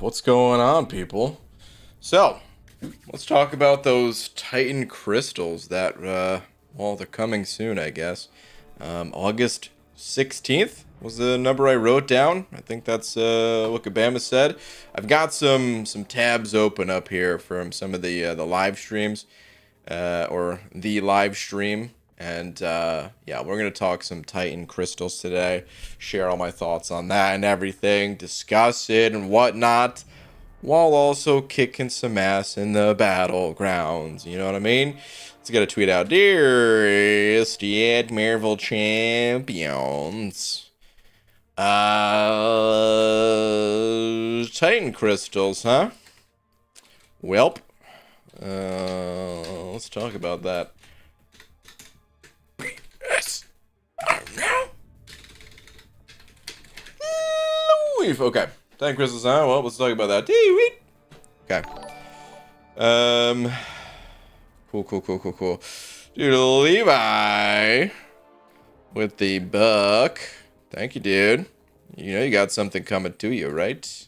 What's going on, people? So, let's talk about those Titan crystals that, well, they're coming soon, I guess. August 16th was the number I wrote down. I think that's what Kabama said. I've got some tabs open up here from some of the live streams, or the live stream. And yeah, we're going to talk some Titan crystals today, share all my thoughts on that and everything, discuss it and whatnot, while also kicking some ass in the Battlegrounds. You know what I mean? Let's get a tweet out. Dearest yet Marvel champions. Titan crystals, huh? Welp. Let's talk about that. Yes. Now. Okay. Thank Crystals. Well, let's talk about that. Okay. Cool. Dude, Levi with the buck. Thank you, dude. You know you got something coming to you, right?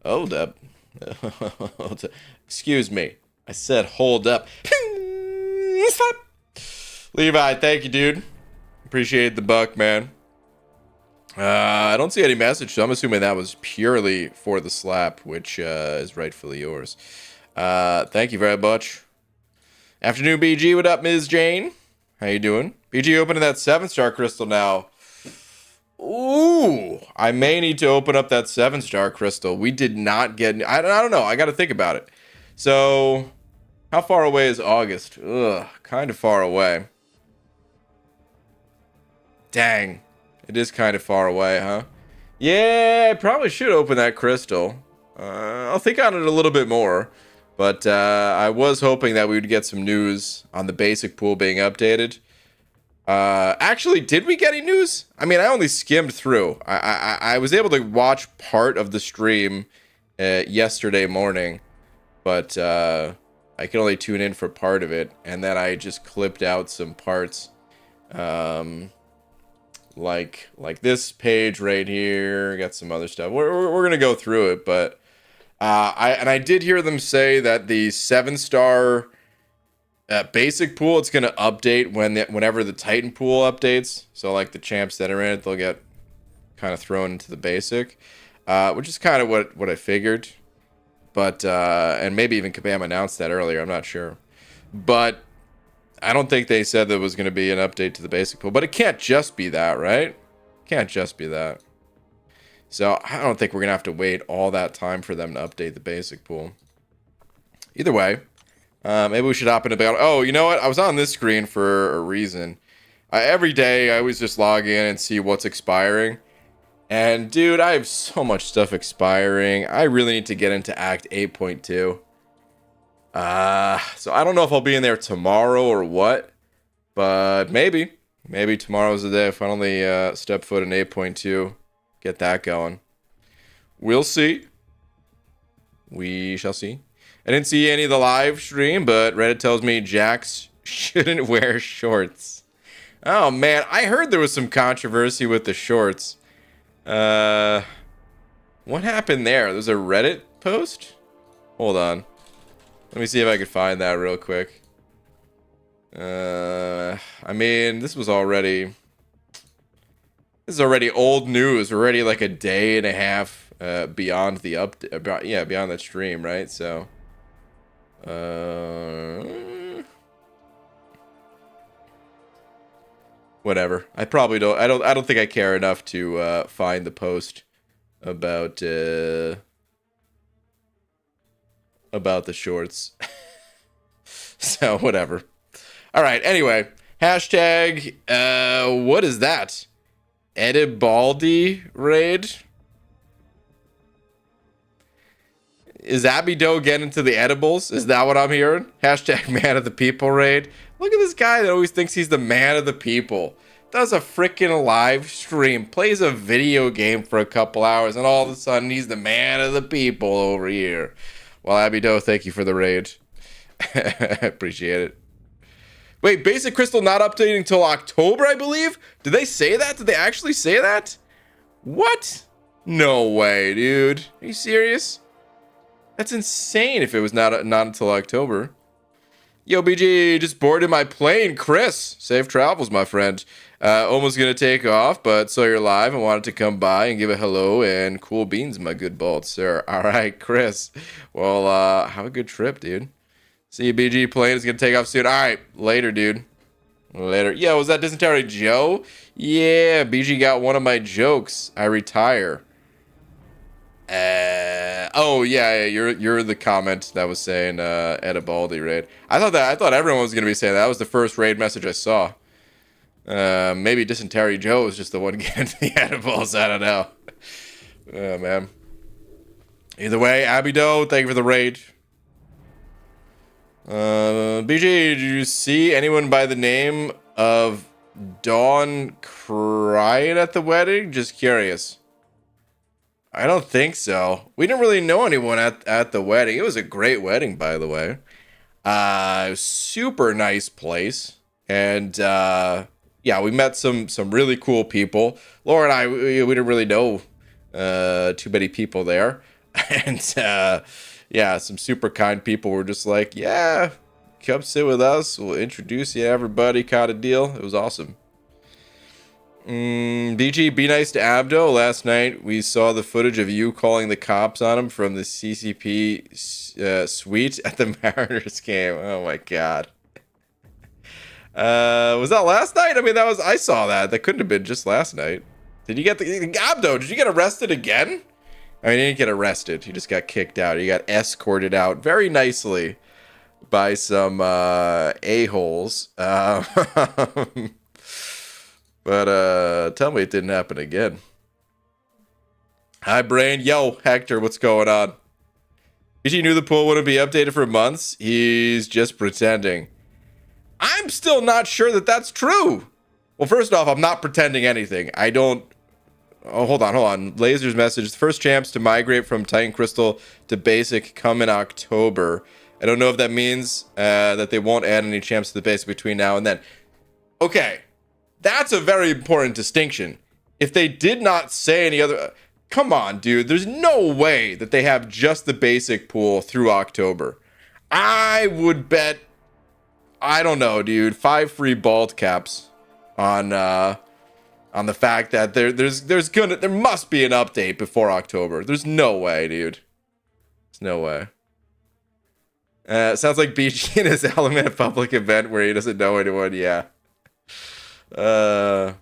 Hold up. Excuse me. I said hold up. Stop. Levi, thank you, dude. Appreciate the buck, man. I don't see any message, so I'm assuming that was purely for the slap, which is rightfully yours. Thank you very much. Afternoon, BG. What up, Ms. Jane? How you doing? BG opening that 7-star crystal now. Ooh, I may need to open up that 7-star crystal. We did not get... I don't know. I got to think about it. So, how far away is August? Ugh, kind of far away. Dang. It is kind of far away, huh? Yeah, I probably should open that crystal. I'll think on it a little bit more. But I was hoping that we would get some news on the basic pool being updated. Actually, did we get any news? I mean, I only skimmed through. I was able to watch part of the stream yesterday morning. But I could only tune in for part of it. And then I just clipped out some parts. Like this page right here, got some other stuff. We're gonna go through it, but I did hear them say that the 7-star basic pool, it's gonna update whenever the Titan pool updates. So like the champs that are in it, they'll get kind of thrown into the basic, which is kind of what I figured. But and maybe even Kabam announced that earlier. I'm not sure, but I don't think they said there was going to be an update to the basic pool, but it can't just be that, right? Can't just be that. So I don't think we're going to have to wait all that time for them to update the basic pool. Either way, maybe we should hop into battle. Oh, you know what? I was on this screen for a reason. Every day I always just log in and see what's expiring. And dude, I have so much stuff expiring. I really need to get into Act 8.2. So I don't know if I'll be in there tomorrow or what, but maybe tomorrow's the day. If I only step foot in 8.2, get that going. We'll see. We shall see. I didn't see any of the live stream, but Reddit tells me Jax shouldn't wear shorts. Oh man, I heard there was some controversy with the shorts. What happened there? There's a Reddit post? Hold on. Let me see if I could find that real quick. I mean, this is already old news. We're already like a day and a half beyond the beyond that stream, right? So, whatever. I probably don't. I don't think I care enough to find the post about the shorts. So whatever. All right, anyway, hashtag what is that? Edibaldi raid? Is Abido getting into the edibles? Is that what I'm hearing? Hashtag man of the people raid. Look at this guy that always thinks he's the man of the people. Does a freaking live stream, plays a video game for a couple hours, and all of a sudden he's the man of the people over here. Well, Abido, thank you for the raid. Appreciate it. Wait, Basic Crystal not updating until October, I believe? Did they say that? Did they actually say that? What? No way, dude. Are you serious? That's insane if it was not until October. Yo, BG, just boarded my plane. Chris, safe travels, my friend. Almost gonna take off, but saw you're live and wanted to come by and give a hello and cool beans, my good bald sir. All right, Chris. Well, have a good trip, dude. See you, BG. Plane is gonna take off soon. All right, later, dude. Later. Yo, was that Dysentery Joe? Yeah, BG got one of my jokes. I retire. Oh yeah, you're the comment that was saying Edibaldi raid. I thought everyone was gonna be saying that. That was the first raid message I saw. Maybe Dysentery Joe was just the one getting the edibles. I don't know. Oh man. Either way, Abido, thank you for the raid. BG, did you see anyone by the name of Dawn crying at the wedding? Just curious. I don't think so. We didn't really know anyone at the wedding. It was a great wedding, by the way. Super nice place. And yeah, we met some really cool people. Laura and I, we didn't really know too many people there. And yeah, some super kind people were just like, yeah, come sit with us. We'll introduce you to everybody kind of deal. It was awesome. BG, be nice to Abdo. Last night we saw the footage of you calling the cops on him from the CCP suite at the Mariners game. Oh my god. Was that last night? I mean, I saw that. That couldn't have been just last night. Did you get Abdo, did you get arrested again? I mean, he didn't get arrested. He just got kicked out. He got escorted out very nicely by some a-holes. But tell me it didn't happen again. Hi, Brain. Yo, Hector, what's going on? BG knew the pool wouldn't be updated for months. He's just pretending. I'm still not sure that that's true. Well, first off, I'm not pretending anything. I don't... Oh, hold on. Laser's message. The first champs to migrate from Titan Crystal to Basic come in October. I don't know if that means that they won't add any champs to the Basic between now and then. Okay. That's a very important distinction. If they did not say any other... Come on, dude. There's no way that they have just the basic pool through October. I would bet... I don't know, dude. 5 free bald caps on the fact that there must be an update before October. There's no way, dude. There's no way. Sounds like BG in his Element public event where he doesn't know anyone. Yeah. Oh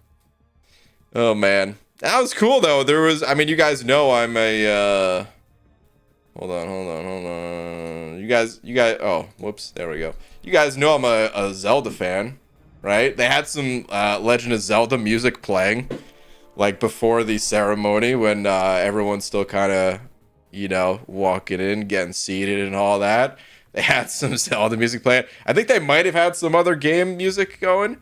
man, that was cool though. There was, I mean, you guys know I'm a hold on. You guys, oh, whoops, there we go. You guys know I'm a Zelda fan, right? They had some Legend of Zelda music playing like before the ceremony when everyone's still kind of, you know, walking in, getting seated and all that. They had some Zelda music playing. I think they might have had some other game music going.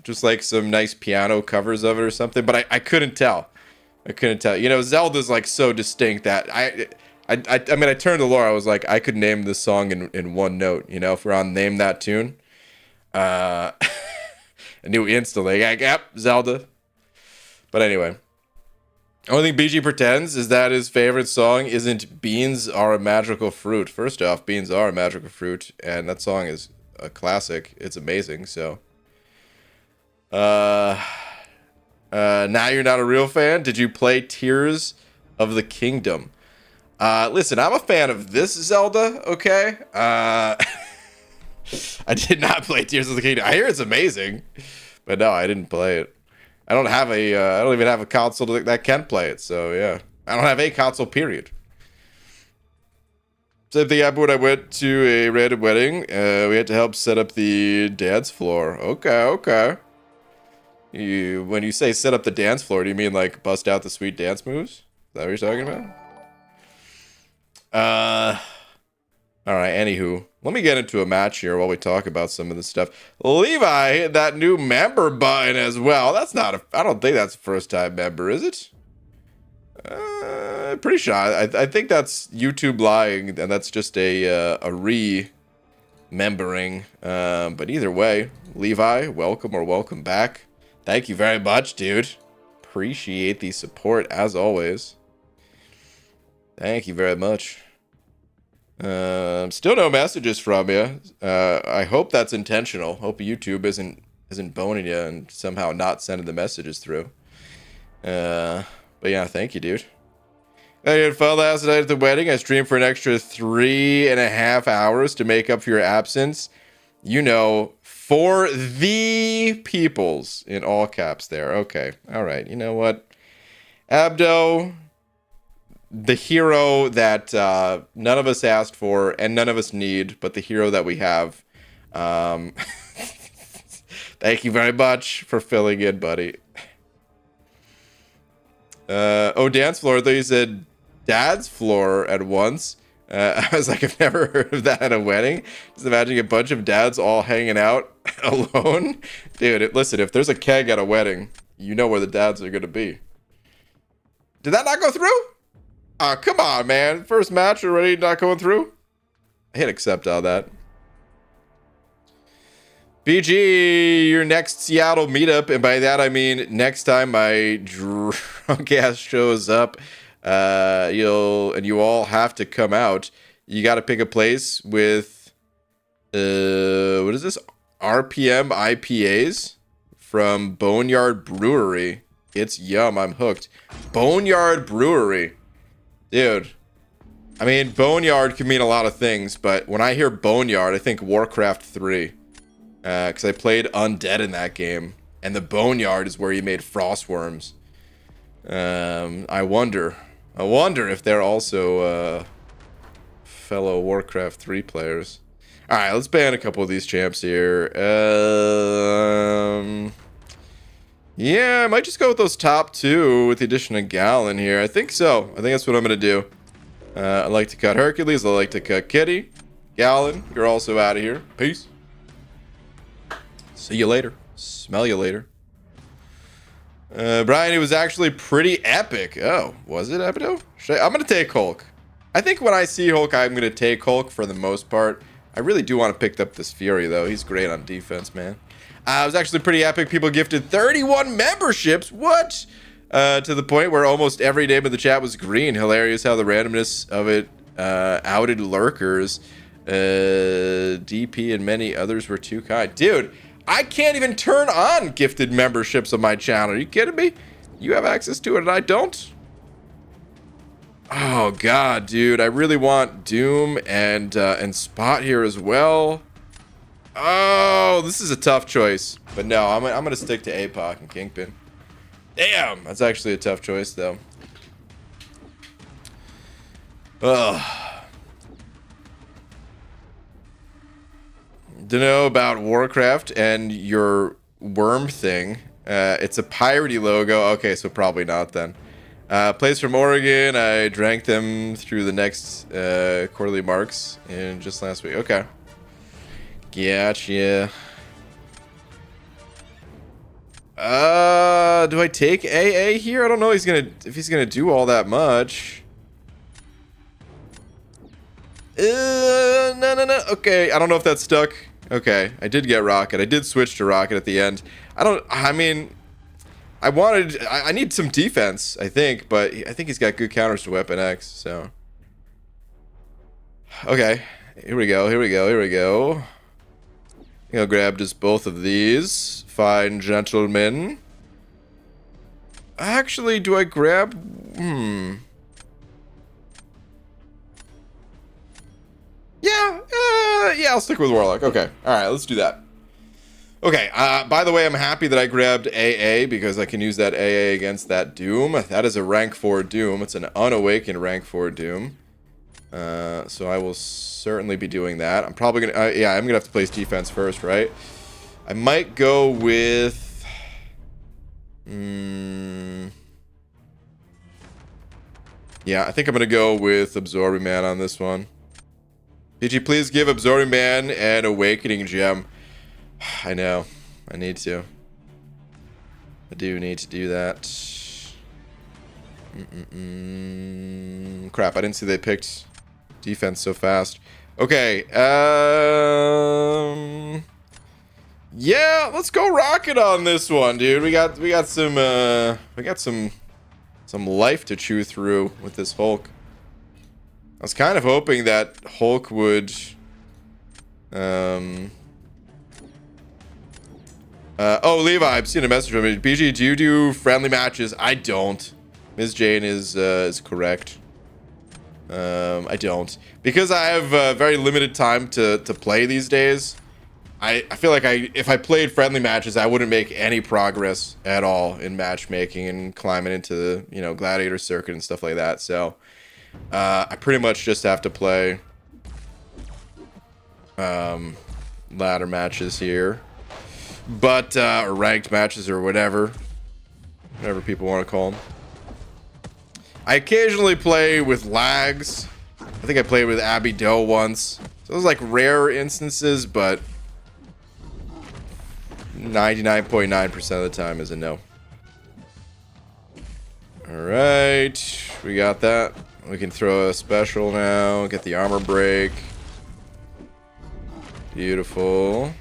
Just like some nice piano covers of it or something, but I couldn't tell. You know, Zelda's like so distinct that I mean, I turned to Laura. I was like, I could name this song in one note. You know, if we're on Name That Tune, I knew instantly. Like, yep, Zelda. But anyway, only thing BG pretends is that his favorite song isn't "Beans Are a Magical Fruit." First off, beans are a magical fruit, and that song is a classic. It's amazing. So now you're not a real fan. Did you play Tears of the Kingdom? Listen, I'm a fan of this Zelda, okay? I did not play Tears of the Kingdom. I hear it's amazing, but no, I didn't play it. I don't even have a console that can play it. So yeah, I don't have a console, period. Same thing happened when I went to a random wedding. We had to help set up the dance floor. Okay. When you say set up the dance floor, do you mean like bust out the sweet dance moves? Is that what you're talking about? All right, anywho. Let me get into a match here while we talk about some of this stuff. Levi hit that new member button as well. I don't think that's a first time member, is it? Pretty sure. I think that's YouTube lying, and that's just a remembering. But either way, Levi, welcome back. Thank you very much, dude. Appreciate the support as always. Thank you very much. Still no messages from you. I hope that's intentional. Hope YouTube isn't boning you and somehow not sending the messages through. But yeah, thank you, dude. I had fun last night at the wedding. I streamed for an extra 3.5 hours to make up for your absence. You know, for the peoples, in all caps there. Okay, all right. You know what? Abdo, the hero that none of us asked for and none of us need, but the hero that we have. Thank you very much for filling in, buddy. Dance floor. I thought you said dad's floor at once. I was like, I've never heard of that at a wedding. Just imagining a bunch of dads all hanging out alone. Dude, listen, if there's a keg at a wedding, you know where the dads are going to be. Did that not go through? Come on, man. First match already not going through? I hit accept on that. BG, your next Seattle meetup, and by that I mean next time my drunk ass shows up, you all have to come out. You got to pick a place with what is this? RPM IPAs from Boneyard Brewery. It's yum. I'm hooked. Boneyard Brewery, dude. I mean, Boneyard can mean a lot of things, but when I hear Boneyard, I think Warcraft 3. Because I played Undead in that game. And the Boneyard is where you made Frostworms. I wonder if they're also fellow Warcraft 3 players. Alright, let's ban a couple of these champs here. Yeah, I might just go with those top two with the addition of Gallon here. I think so. I think that's what I'm going to do. I like to cut Hercules. I like to cut Kitty. Gallon, you're also out of here. Peace. See you later. Smell you later. Brian, it was actually pretty epic. Oh, was it epic? I'm going to take Hulk. I think when I see Hulk, I'm going to take Hulk for the most part. I really do want to pick up this Fury, though. He's great on defense, man. It was actually pretty epic. People gifted 31 memberships. What? To the point where almost every name in the chat was green. Hilarious how the randomness of it outed lurkers. DP and many others were too kind. Dude, I can't even turn on gifted memberships on my channel. Are you kidding me? You have access to it and I don't? Oh god, dude. I really want Doom and Spot here as well. Oh, this is a tough choice. But no, I'm gonna stick to APOC and Kingpin. Damn, that's actually a tough choice though. Ugh. To know about Warcraft and your worm thing. It's a piratey logo. Okay, so probably not then. Plays from Oregon. I drank them through the next quarterly marks in just last week. Okay. Gotcha. Do I take AA here? I don't know if he's gonna do all that much. No. Okay, I don't know if that's stuck. Okay, I did get Rocket. I did switch to Rocket at the end. I need some defense, I think, but I think he's got good counters to Weapon X, so. Okay, here we go. I'll grab just both of these. Fine gentlemen. Actually, do I grab... Yeah, I'll stick with Warlock. Okay, alright, let's do that. Okay, by the way, I'm happy that I grabbed AA because I can use that AA against that Doom. That is a rank 4 Doom. It's an unawakened rank 4 Doom. So I will certainly be doing that. I'm probably gonna... I'm gonna have to place defense first, right? I might go with... Yeah, I think I'm gonna go with Absorbing Man on this one. PG, please give Absorbing Man an Awakening Gem. I know. I need to. I do need to do that. Crap, I didn't see they picked defense so fast. Okay. Yeah, let's go Rocket on this one, dude. We got some life to chew through with this Hulk. was kind of hoping that Hulk would... oh, Levi, I've seen a message from me. BG, do you do friendly matches? I don't. Ms. Jane is correct. I don't. Because I have very limited time to play these days, I feel like if I played friendly matches, I wouldn't make any progress at all in matchmaking and climbing into the, you know, gladiator circuit and stuff like that. So I pretty much just have to play ladder matches here. But or ranked matches or whatever people want to call them. I occasionally play with lags. I think I played with Abby Doe once. So those like rare instances, but 99.9% of the time is a no. Alright, we got that. We can throw a special now, get the armor break. Beautiful.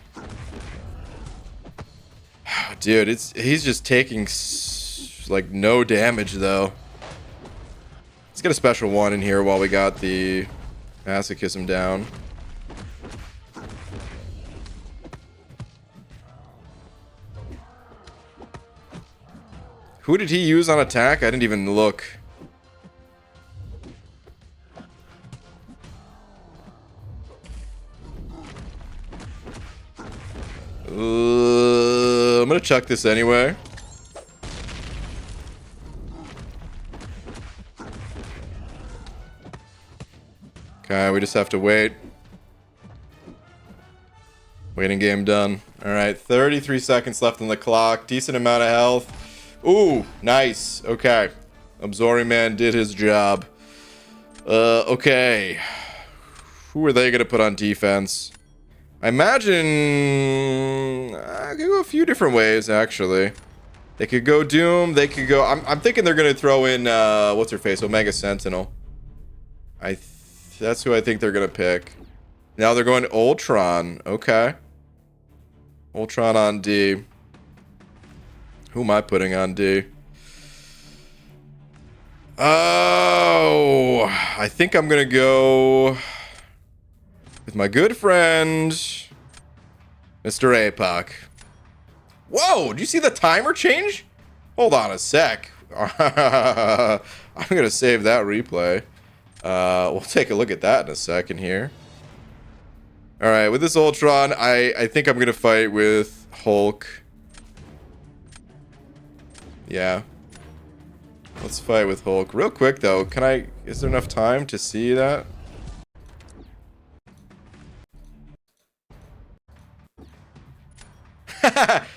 Dude, he's just taking like no damage though. Let's get a special one in here while we got the masochism down. Who did he use on attack? I didn't even look. I'm gonna chuck this anyway. Okay, we just have to wait. Waiting game done. Alright, 33 seconds left on the clock. Decent amount of health. Ooh, nice. Okay. Absorbing Man did his job. Okay. Who are they gonna put on defense? I imagine I could go a few different ways, actually. They could go Doom. They could go... I'm thinking they're going to throw in... what's her face? Omega Sentinel. That's who I think they're going to pick. Now they're going Ultron. Okay. Ultron on D. Who am I putting on D? Oh... I think I'm going to go... with my good friend... Mr. APOC. Whoa! Did you see the timer change? Hold on a sec. I'm gonna save that replay. We'll take a look at that in a second here. Alright, with this Ultron, I think I'm gonna fight with Hulk. Yeah. Let's fight with Hulk. Real quick though, is there enough time to see that?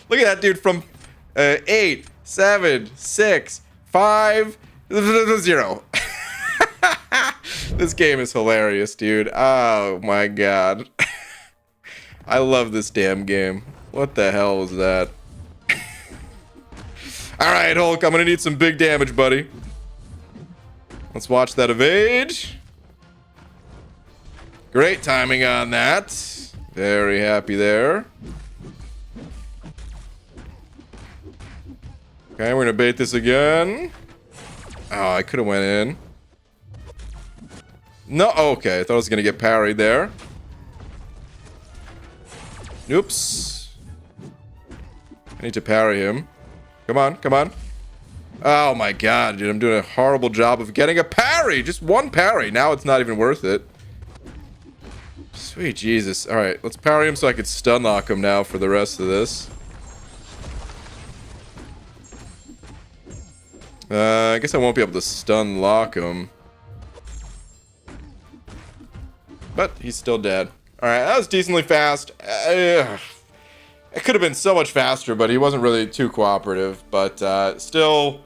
Look at that dude from 8, 7, 6, 5, 0. This game is hilarious, dude. Oh my god. I love this damn game. What the hell was that? Alright, Hulk, I'm gonna need some big damage, buddy. Let's watch that evade. Great timing on that. Very happy there. Okay, we're gonna bait this again. Oh, I could have went in. No, okay. I thought I was gonna get parried there. Oops. I need to parry him. Come on, come on. Oh my god, dude. I'm doing a horrible job of getting a parry. Just one parry. Now it's not even worth it. Sweet Jesus. Alright, let's parry him so I can stun lock him now for the rest of this. I guess I won't be able to stun lock him. But he's still dead. Alright, that was decently fast. It could have been so much faster, but he wasn't really too cooperative. But still,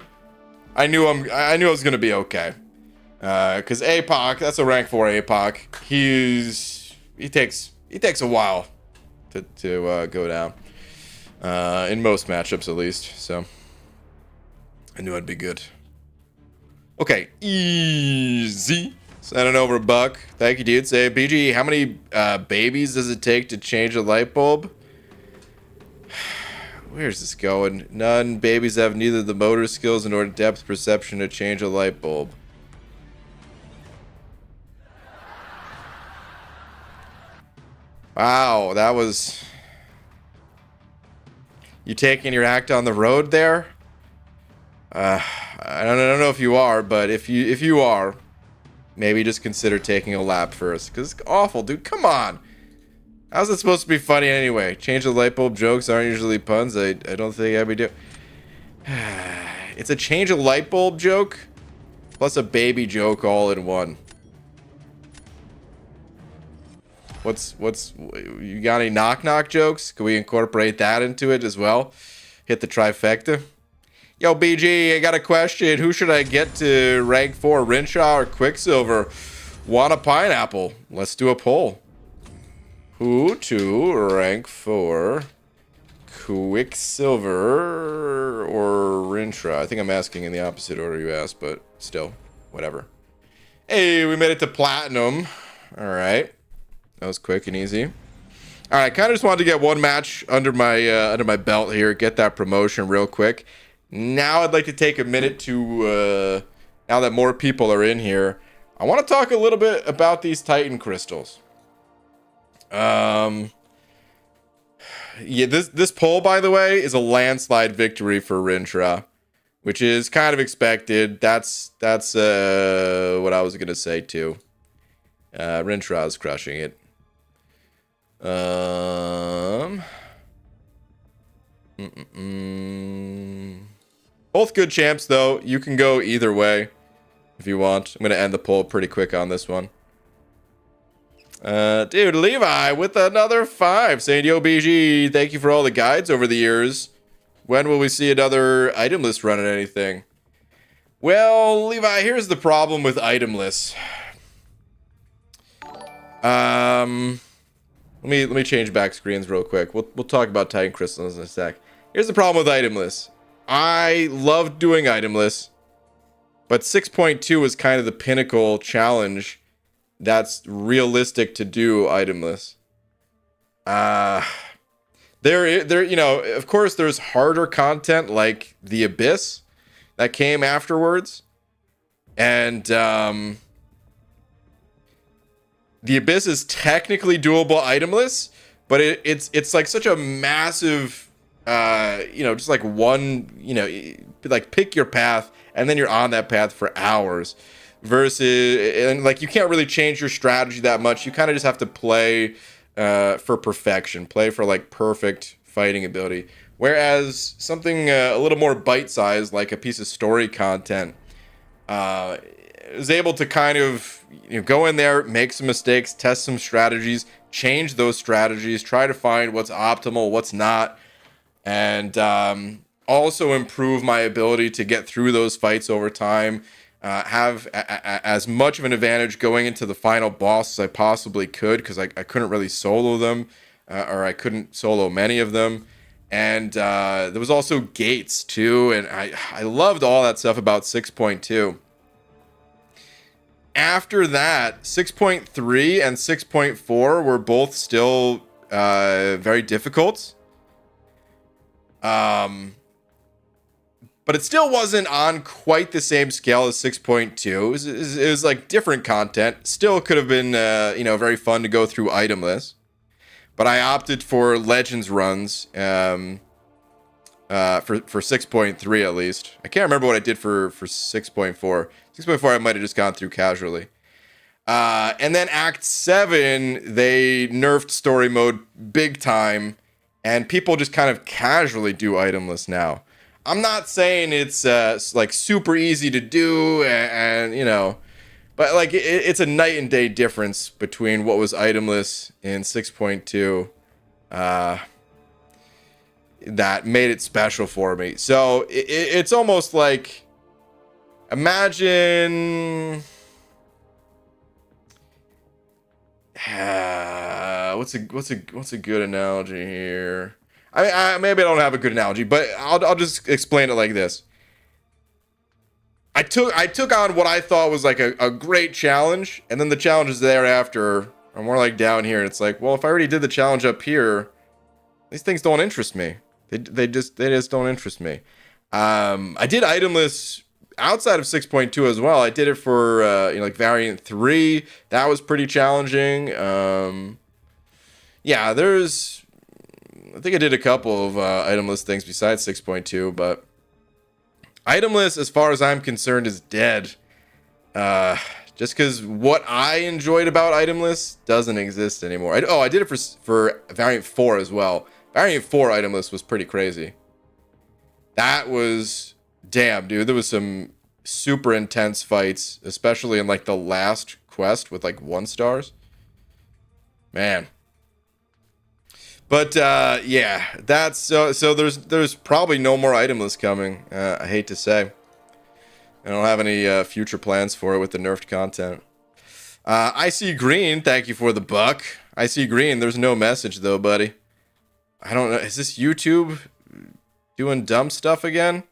I knew I was gonna be okay. Because APOC, that's a rank 4 APOC. He takes a while to go down. In most matchups, at least. So I knew I'd be good. Okay, easy. Sending over a buck. Thank you, dude. Say, BG, how many babies does it take to change a light bulb? Where's this going? None. Babies have neither the motor skills nor depth perception to change a light bulb. Wow, that was... You taking your act on the road there? I don't know if you are, but if you are, maybe just consider taking a lap first. Because it's awful, dude. Come on. How's it supposed to be funny anyway? Change the light bulb jokes aren't usually puns. I don't think I'd be doing... It's a change of light bulb joke plus a baby joke all in one. What's you got any knock jokes? Can we incorporate that into it as well? Hit the trifecta. Yo, BG, I got a question. Who should I get to rank 4, Rinshaw or Quicksilver? Want a pineapple? Let's do a poll. Who to rank 4, Quicksilver or Rinshaw? I think I'm asking in the opposite order you asked, but still, whatever. Hey, we made it to platinum. All right, that was quick and easy. All right, kind of just wanted to get one match under my belt here, get that promotion real quick. Now I'd like to take a minute to, now that more people are in here, I want to talk a little bit about these Titan crystals. Yeah, this poll, by the way, is a landslide victory for Rintra, which is kind of expected. That's what I was gonna say too. Rintra is crushing it. Both good champs, though. You can go either way if you want. I'm gonna end the poll pretty quick on this one. Dude, Levi with another 5 saying, yo, BG, thank you for all the guides over the years. When will we see another itemless run at anything? Well, Levi, here's the problem with itemless. Let me change back screens real quick. We'll talk about Titan crystals in a sec. Here's the problem with itemless. I love doing itemless, but 6.2 is kind of the pinnacle challenge that's realistic to do itemless. There, you know, of course there's harder content like the Abyss that came afterwards. And the Abyss is technically doable itemless, but it's like such a massive, you know, just like one, you know, like pick your path and then you're on that path for hours. Versus, and like you can't really change your strategy that much. You kind of just have to play for perfection, play for like perfect fighting ability. Whereas something a little more bite-sized, like a piece of story content, is able to kind of, you know, go in there, make some mistakes, test some strategies, change those strategies, try to find what's optimal, what's not, and also improve my ability to get through those fights over time. Have as much of an advantage going into the final boss as I possibly could, because I couldn't really solo them, or I couldn't solo many of them. And there was also gates too, and I loved all that stuff about 6.2. After that, 6.3 and 6.4 were both still very difficult. But it still wasn't on quite the same scale as 6.2. It was like different content. Still could have been, you know, very fun to go through itemless. But I opted for Legends runs for 6.3 at least. I can't remember what I did for 6.4. 6.4 I might have just gone through casually. And then Act 7, they nerfed story mode big time. And people just kind of casually do itemless now. I'm not saying it's like super easy to do, and you know, but like it's a night and day difference between what was itemless in 6.2 that made it special for me. So it's almost like, imagine what's a good analogy here? I maybe I don't have a good analogy, but I'll just explain it like this. I took on what I thought was like a great challenge, and then the challenges thereafter are more like down here. It's like, well, if I already did the challenge up here, these things don't interest me. They just don't interest me. I did itemless outside of 6.2 as well. I did it for you know, like variant 3. That was pretty challenging. Yeah, there's. I think I did a couple of itemless things besides 6.2, but itemless, as far as I'm concerned, is dead. Just because what I enjoyed about itemless doesn't exist anymore. I did it for variant 4 as well. Variant 4 itemless was pretty crazy. That was damn, dude. There was some super intense fights, especially in like the last quest with like 1 stars. Man. But yeah, that's so there's probably no more itemless coming. I hate to say. I don't have any future plans for it with the nerfed content. I see green. Thank you for the buck. I see green. There's no message though, buddy. I don't know. Is this YouTube doing dumb stuff again?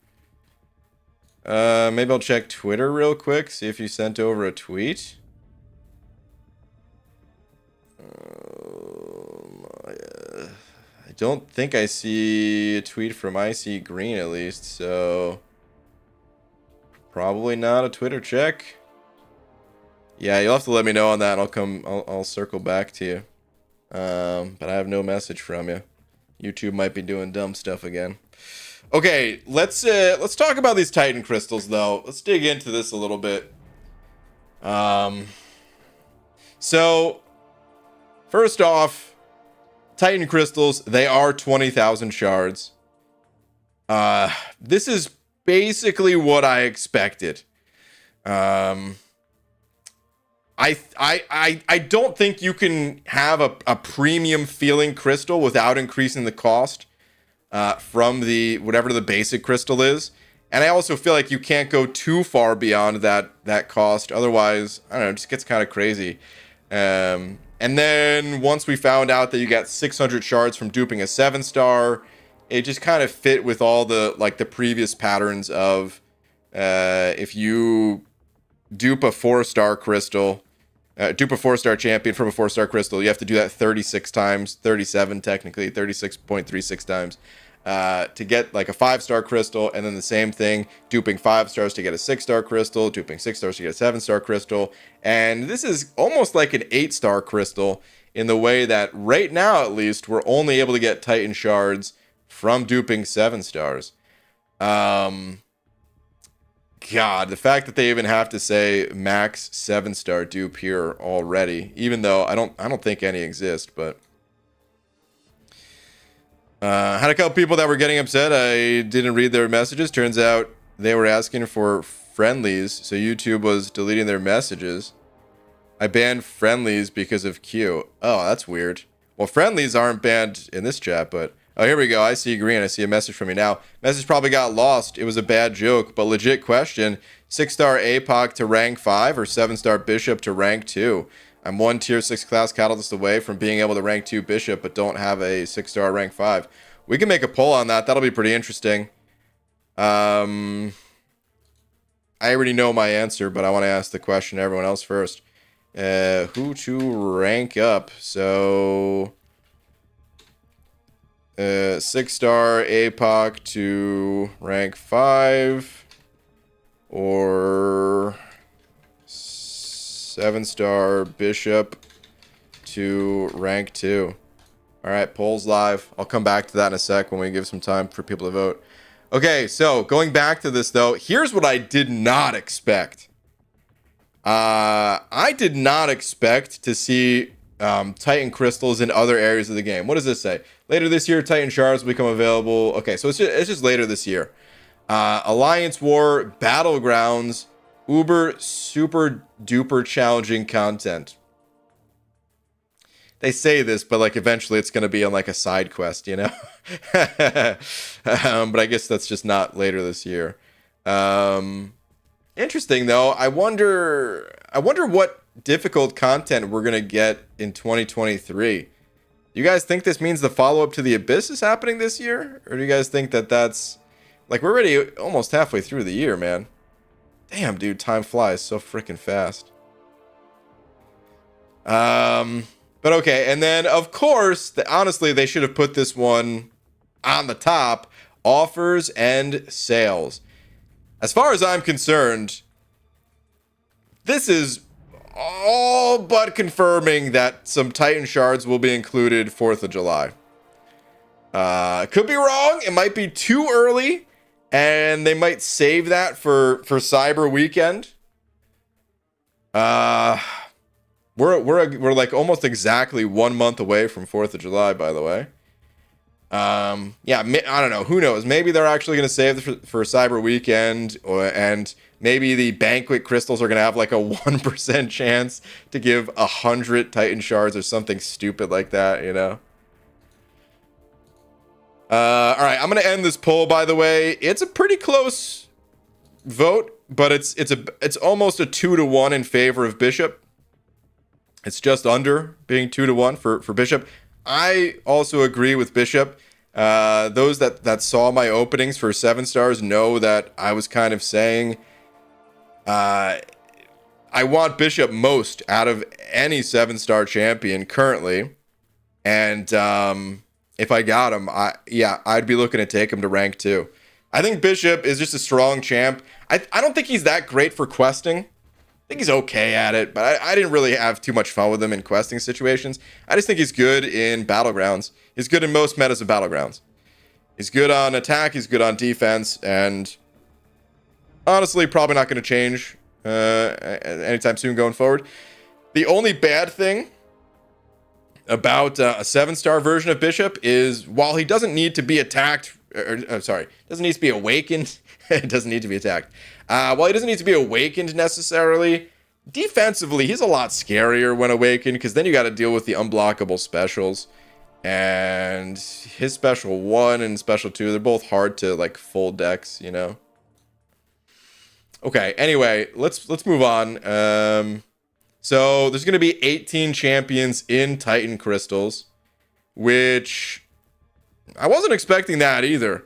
Maybe I'll check Twitter real quick. See if you sent over a tweet. I don't think I see a tweet from IC Green at least, so probably not a Twitter check. Yeah, you'll have to let me know on that, and I'll circle back to you. But I have no message from you. YouTube might be doing dumb stuff again. Okay, let's talk about these Titan crystals though. Let's dig into this a little bit. So first off, Titan crystals, they are 20,000 shards. This is basically what I expected. I don't think you can have a premium feeling crystal without increasing the cost from the whatever the basic crystal is. And I also feel like you can't go too far beyond that cost. Otherwise, I don't know, it just gets kind of crazy. And then once we found out that you got 600 shards from duping a 7-star, it just kind of fit with all the the previous patterns of if you dupe a 4-star crystal, dupe a 4-star champion from a 4-star crystal, you have to do that 36 times, 37 technically, 36.36 times. To get like a 5-star crystal, and then the same thing, duping 5 stars to get a 6-star crystal, duping 6 stars to get a 7-star crystal, and this is almost like an 8-star crystal in the way that right now at least we're only able to get Titan shards from duping 7 stars. God, the fact that they even have to say max 7-star dupe here already, even though I don't think any exist, but. Had a couple people that were getting upset. I didn't read their messages. Turns out they were asking for friendlies, so YouTube was deleting their messages. I banned friendlies because of Q. Oh, that's weird. Well, friendlies aren't banned in this chat, but... Oh, here we go. I see green. I see a message from you now. Message probably got lost. It was a bad joke, but legit question. 6-star APOC to rank 5 or 7-star Bishop to rank 2? I'm 1 tier 6 class catalyst away from being able to rank 2 Bishop, but don't have a 6-star rank 5. We can make a poll on that. That'll be pretty interesting. I already know my answer, but I want to ask the question to everyone else first. Who to rank up? So, 6-star APOC to rank 5, or 7-star Bishop to rank 2. All right, polls live. I'll come back to that in a sec when we give some time for people to vote. Okay, so going back to this though, here's what I did not expect. I did not expect to see Titan crystals in other areas of the game. What does this say? Later this year, Titan shards will become available. Okay, so it's just later this year. Alliance War, Battlegrounds, Uber super duper challenging content. They say this, but like eventually it's going to be on like a side quest, you know? But I guess that's just not later this year. Interesting though. I wonder what difficult content we're going to get in 2023. You guys think this means the follow-up to the Abyss is happening this year? Or do you guys think that that's... Like, we're already almost halfway through the year, man. Damn, dude, time flies so freaking fast. But okay, and then, of course, honestly, they should have put this one on the top. Offers and sales. As far as I'm concerned, this is all all but confirming that some Titan shards will be included 4th of July. Could be wrong. It might be too early, and they might save that for Cyber Weekend. We're like almost exactly 1 month away from 4th of July, by the way. Yeah, I don't know. Who knows? Maybe they're actually going to save for Cyber Weekend, and maybe the banquet crystals are going to have like a 1% chance to give 100 Titan shards or something stupid like that, you know? All right, I'm going to end this poll, by the way. It's a pretty close vote, but it's almost a 2-to-1 in favor of Bishop. It's just under being 2-to-1 for Bishop. I also agree with Bishop. Those that saw my openings for 7 stars know that I was kind of saying I want Bishop most out of any 7-star champion currently. And if I got him, I'd be looking to take him to rank 2. I think Bishop is just a strong champ. I don't think he's that great for questing. I think he's okay at it, but I didn't really have too much fun with him in questing situations. I just think he's good in Battlegrounds. He's good in most metas of Battlegrounds. He's good on attack, he's good on defense, and honestly, probably not going to change anytime soon going forward. The only bad thing about a 7-star version of Bishop is while he doesn't need to be attacked, doesn't need to be awakened. It doesn't need to be attacked. While he doesn't need to be awakened necessarily, defensively, he's a lot scarier when awakened, because then you got to deal with the unblockable specials. And his special 1 and special 2, they're both hard to like full decks, you know? Okay, anyway, let's move on. So there's going to be 18 champions in Titan Crystals, which I wasn't expecting that either.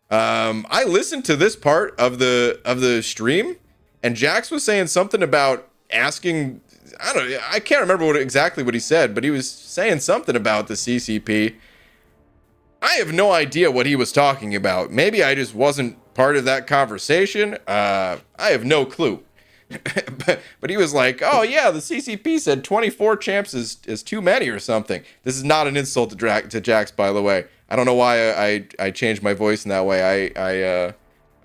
I listened to this part of the stream, and Jax was saying something about asking, I can't remember exactly what he said, but he was saying something about the CCP. I have no idea what he was talking about. Maybe I just wasn't part of that conversation. I have no clue. but he was like, oh yeah, the CCP said 24 champs is too many or something. This is not an insult to Jax, by the way. I don't know why I changed my voice in that way. I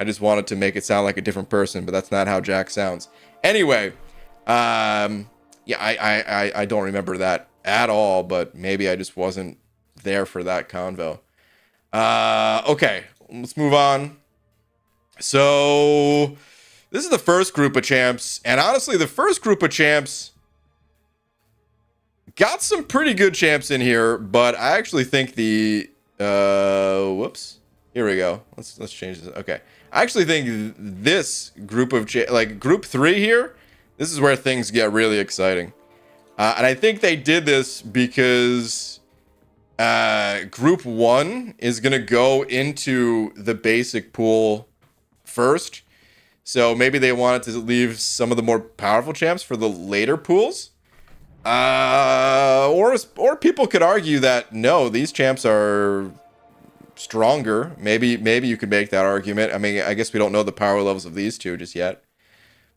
just wanted to make it sound like a different person, but that's not how Jax sounds. Anyway, yeah, I don't remember that at all, but maybe I just wasn't there for that convo. Okay, let's move on. So this is the first group of champs, and honestly, the first group of champs got some pretty good champs in here, but I actually think the whoops, here we go. Let's change this. Okay, I actually think this group of like group 3 here, this is where things get really exciting, and I think they did this because group 1 is gonna go into the basic pool first. So maybe they wanted to leave some of the more powerful champs for the later pools. Or people could argue that no, these champs are stronger. Maybe you could make that argument. I mean, I guess we don't know the power levels of these two just yet.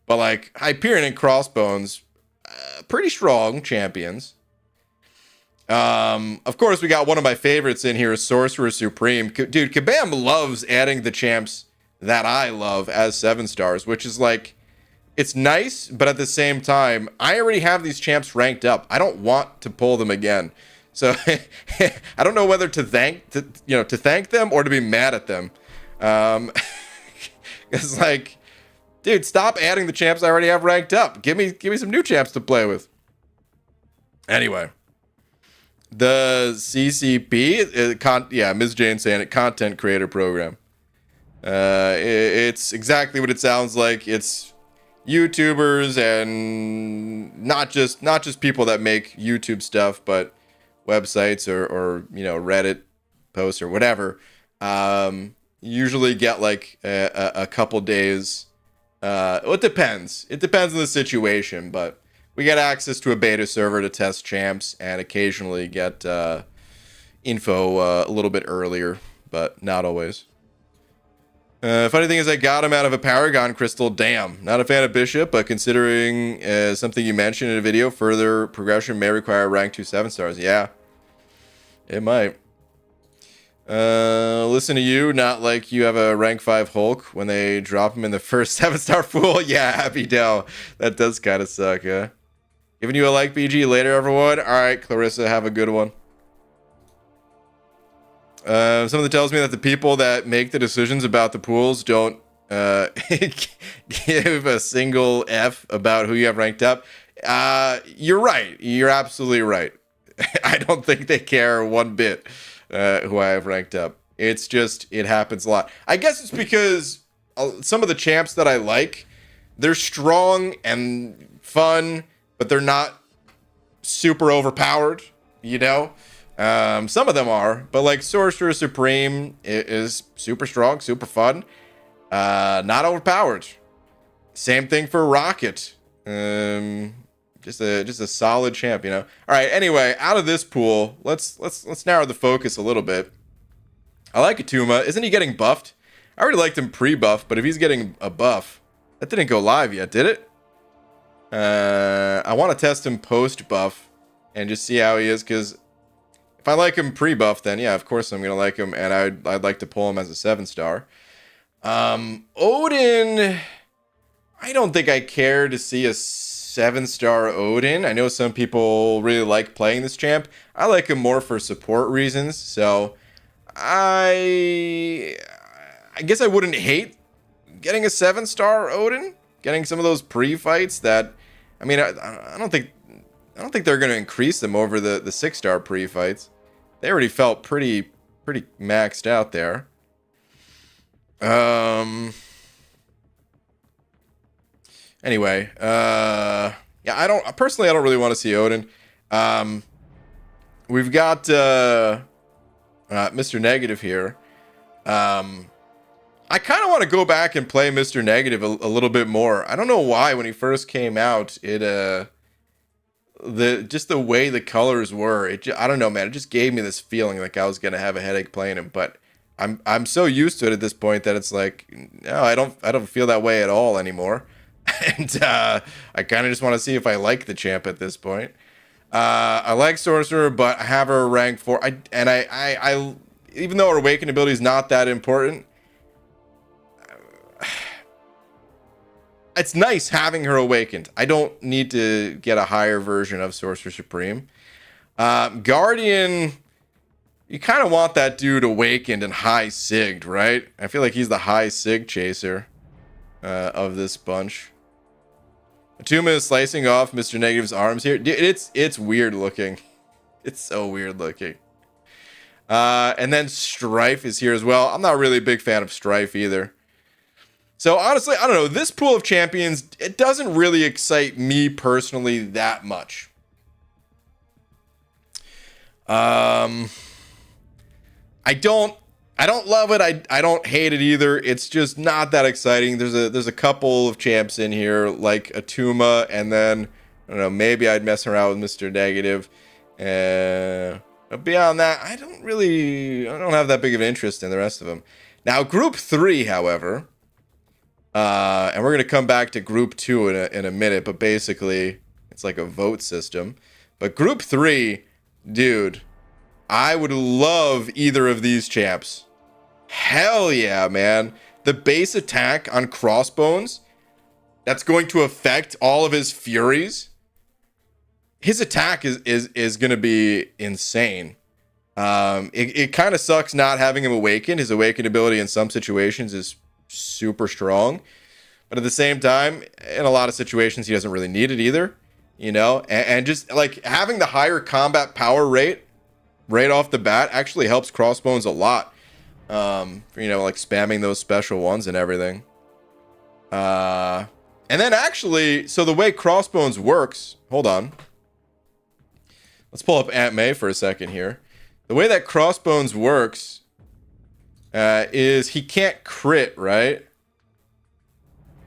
But like Hyperion and Crossbones, pretty strong champions. Of course, we got one of my favorites in here, Sorcerer Supreme. Dude, Kabam loves adding the champs that I love as 7 stars, which is like, it's nice, but at the same time, I already have these champs ranked up. I don't want to pull them again. So I don't know whether to thank them or to be mad at them. It's like, dude, stop adding the champs I already have ranked up. Give me some new champs to play with. Anyway, the CCP, Ms. Jane saying it, content creator program. It's exactly what it sounds like. It's YouTubers and not just people that make YouTube stuff, but websites or Reddit posts or whatever. Usually get like a couple days. Well, it depends. It depends on the situation, but we get access to a beta server to test champs and occasionally get info a little bit earlier, but not always. Funny thing is, I got him out of a Paragon crystal. Damn. Not a fan of Bishop, but considering something you mentioned in a video, further progression may require rank 2 7 stars. Yeah, it might. Listen to you, not like you have a rank 5 Hulk when they drop him in the first 7-star pool. Yeah, Happy Dell. That does kind of suck, yeah. Giving you a like, BG. Later, everyone. All right, Clarissa, have a good one. Something tells me that the people that make the decisions about the pools don't give a single F about who you have ranked up. You're right. You're absolutely right. I don't think they care one bit who I have ranked up. It's just, it happens a lot. I guess it's because some of the champs that I like, they're strong and fun, but they're not super overpowered, you know? Some of them are, but like Sorcerer Supreme is super strong, super fun, not overpowered. Same thing for Rocket. Just a solid champ, you know. All right. Anyway, out of this pool, let's narrow the focus a little bit. I like Atuma. Isn't he getting buffed? I already liked him pre-buff, but if he's getting a buff, that didn't go live yet, did it? I want to test him post-buff and just see how he is, because if I like him pre-buff, then yeah, of course I'm gonna like him, and I'd like to pull him as a 7-star. Odin, I don't think I care to see a 7-star Odin. I know some people really like playing this champ. I like him more for support reasons, so I guess I wouldn't hate getting a 7-star Odin, getting some of those pre-fights that, I mean, I don't think they're gonna increase them over the 6-star pre-fights. They already felt pretty maxed out there. Anyway, yeah, I don't really want to see Odin. We've got Mr. Negative here. I kind of want to go back and play Mr. Negative a little bit more. I don't know why when he first came out, the way the colors were, I don't know, man. It just gave me this feeling like I was gonna have a headache playing him. But I'm so used to it at this point that it's like, no, I don't feel that way at all anymore. And I kind of just want to see if I like the champ at this point. I like Sorcerer, but I have her rank 4. I even though her Awakened ability is not that important, it's nice having her Awakened. I don't need to get a higher version of Sorcerer Supreme. Guardian, you kind of want that dude Awakened and high sigged, right? I feel like he's the high sig chaser of this bunch. Atuma is slicing off Mr. Negative's arms here. It's weird looking. It's so weird looking. And then Strife is here as well. I'm not really a big fan of Strife either. So honestly, I don't know. This pool of champions, it doesn't really excite me personally that much. I don't love it. I don't hate it either. It's just not that exciting. There's a couple of champs in here like Atuma, and then I don't know, maybe I'd mess around with Mr. Negative. But beyond that, I don't have that big of an interest in the rest of them. Now, Group 3, however, and we're gonna come back to Group 2 in a minute, but basically it's like a vote system. But Group 3, dude, I would love either of these champs. Hell yeah, man. The base attack on Crossbones, that's going to affect all of his Furies. His attack is going to be insane. It kind of sucks not having him Awakened. His Awakened ability in some situations is super strong. But at the same time, in a lot of situations, he doesn't really need it either. You know? And just like having the higher combat power rate right off the bat actually helps Crossbones a lot. You know, like spamming those special ones and everything. And then actually, so the way Crossbones works, hold on. Let's pull up Aunt May for a second here. The way that Crossbones works is he can't crit, right?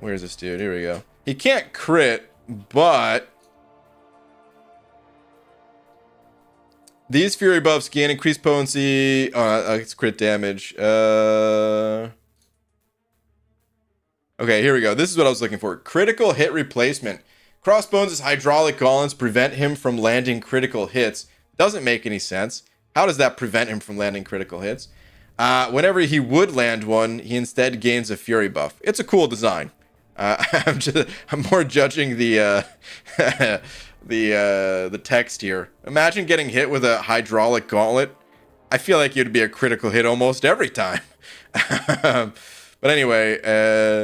Where's this dude? Here we go. He can't crit, but these Fury buffs gain increased potency. It's crit damage. Okay, here we go. This is what I was looking for. Critical hit replacement. Crossbones' hydraulic gauntlets prevent him from landing critical hits. Doesn't make any sense. How does that prevent him from landing critical hits? Whenever he would land one, he instead gains a fury buff. It's a cool design. I'm more judging the the text here. Imagine getting hit with a hydraulic gauntlet. I feel like you'd be a critical hit almost every time. But anyway,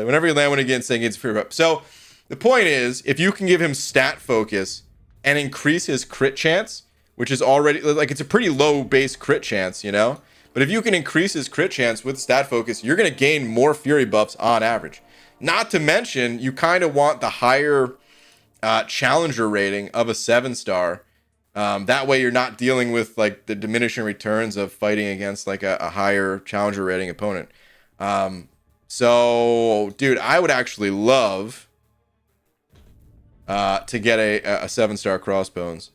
whenever you land one again, saying it's fury buff. So the point is, if you can give him stat focus and increase his crit chance, which is already like it's a pretty low base crit chance, you know. But if you can increase his crit chance with stat focus, you're going to gain more fury buffs on average. Not to mention, you kind of want the higher challenger rating of a 7-star. That way you're not dealing with like the diminishing returns of fighting against like a higher challenger rating opponent. So, dude, I would actually love to get a 7-star Crossbones.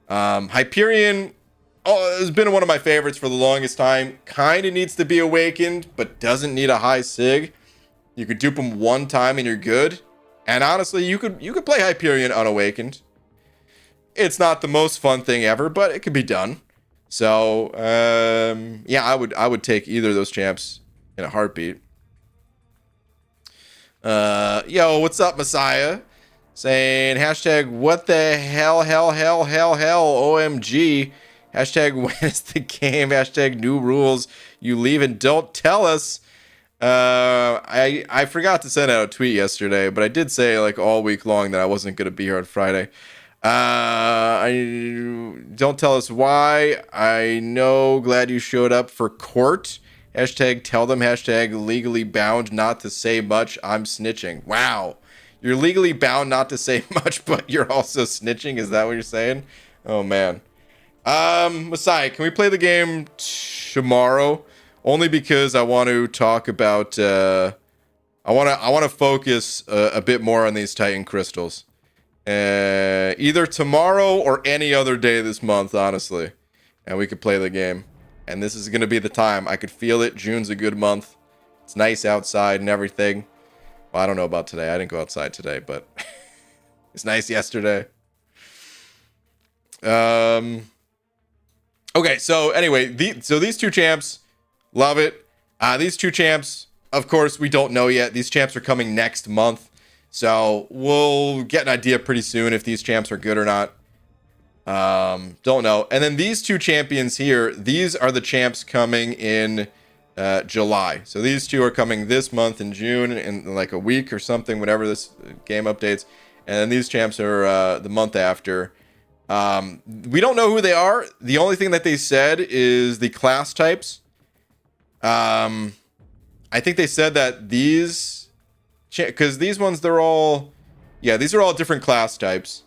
Hyperion has been one of my favorites for the longest time. Kind of needs to be awakened, but doesn't need a high sig. You could dupe him one time and you're good. And honestly, you could play Hyperion unawakened. It's not the most fun thing ever, but it could be done. So, yeah, I would take either of those champs in a heartbeat. Yo, what's up, Messiah? Saying hashtag what the hell, OMG. Hashtag when is the game? Hashtag new rules. You leave and don't tell us. I forgot to send out a tweet yesterday, but I did say like all week long that I wasn't going to be here on Friday. I don't tell us why. I know. Glad you showed up for court. Hashtag tell them. Hashtag legally bound not to say much. I'm snitching. Wow. You're legally bound not to say much, but you're also snitching. Is that what you're saying? Oh man. Messiah, can we play the game tomorrow? Only because I want to talk about. I want to focus a bit more on these Titan crystals. Either tomorrow or any other day this month, honestly, and we could play the game. And this is gonna be the time. I could feel it. June's a good month. It's nice outside and everything. Well, I don't know about today. I didn't go outside today, but it's nice yesterday. Okay, so anyway, these two champs, love it. These two champs, of course, we don't know yet. These champs are coming next month, so we'll get an idea pretty soon if these champs are good or not. Don't know. And then these two champions here, these are the champs coming in July. So these two are coming this month in June, in like a week or something, whenever this game updates. And then these champs are the month after. We don't know who they are. The only thing that they said is the class types. I think they said that these, because these ones, they're all, yeah, these are all different class types.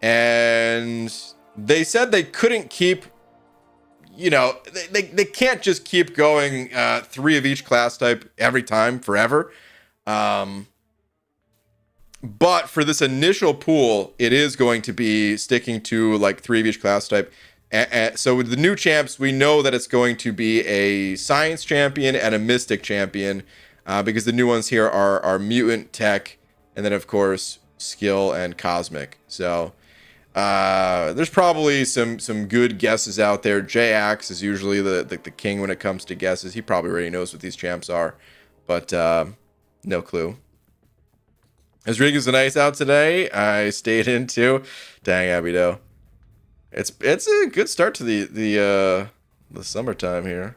And they said they couldn't keep, you know, they can't just keep going 3 of each class type every time forever. But for this initial pool, it is going to be sticking to like 3 of each class type. So with the new champs, we know that it's going to be a science champion and a mystic champion, because the new ones here are mutant, tech, and then of course skill and cosmic. So there's probably some good guesses out there. J-Ax is usually the king when it comes to guesses. He probably already knows what these champs are, but no clue. Is Riga's nice out today? I stayed in too. Dang, Abido. It's a good start to the summertime here.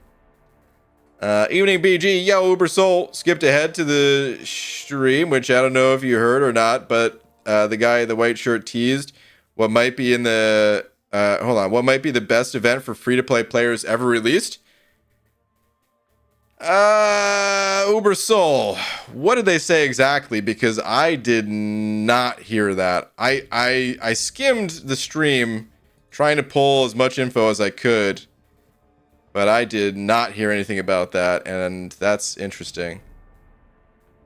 Evening BG, yo, Uber Soul skipped ahead to the stream, which I don't know if you heard or not, but the guy in the white shirt teased what might be in the what might be the best event for free-to-play players ever released. Uber Soul, what did they say exactly? Because I did not hear that. I skimmed the stream trying to pull as much info as I could, but I did not hear anything about that, and that's interesting.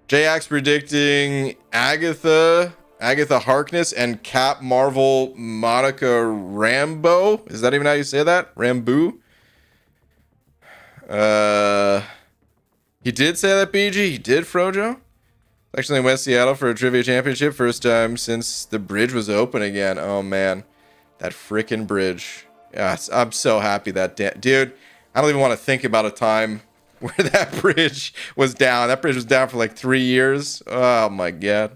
J-Ax predicting Agatha Harkness and Cap Marvel Monica Rambeau. Is that even how you say that? Rambeau? He did say that, BG? He did, Frojo? Actually in West Seattle for a trivia championship. First time since the bridge was open again. Oh, man. That freaking bridge. Yes, I'm so happy that... Dude, I don't even want to think about a time where that bridge was down. That bridge was down for like 3 years. Oh, my God.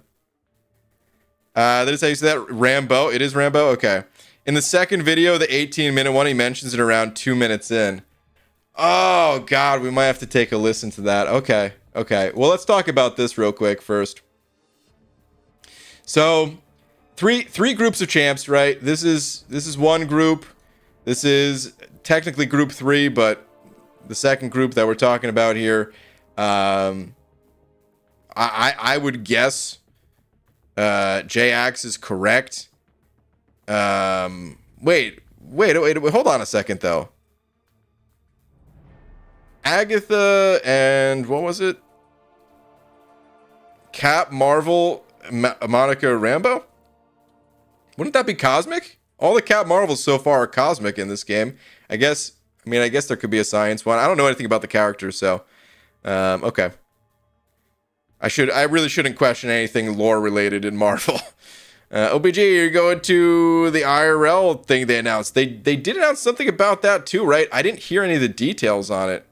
Did it say that Rambo? It is Rambo? Okay. In the second video, the 18-minute one, he mentions it around 2 minutes in. Oh, God, we might have to take a listen to that. Okay. Okay, well, let's talk about this real quick first. So, three groups of champs, right? This is one group. This is technically group 3, but the second group that we're talking about here, I would guess J-Ax is correct. Wait, hold on a second, though. Agatha and what was it? Cap, Marvel, Monica, Rambo? Wouldn't that be cosmic? All the Cap Marvels so far are cosmic in this game. I guess there could be a science one. I don't know anything about the characters, so okay. I really shouldn't question anything lore related in Marvel. OBG, you're going to the IRL thing they announced. They did announce something about that too, right? I didn't hear any of the details on it.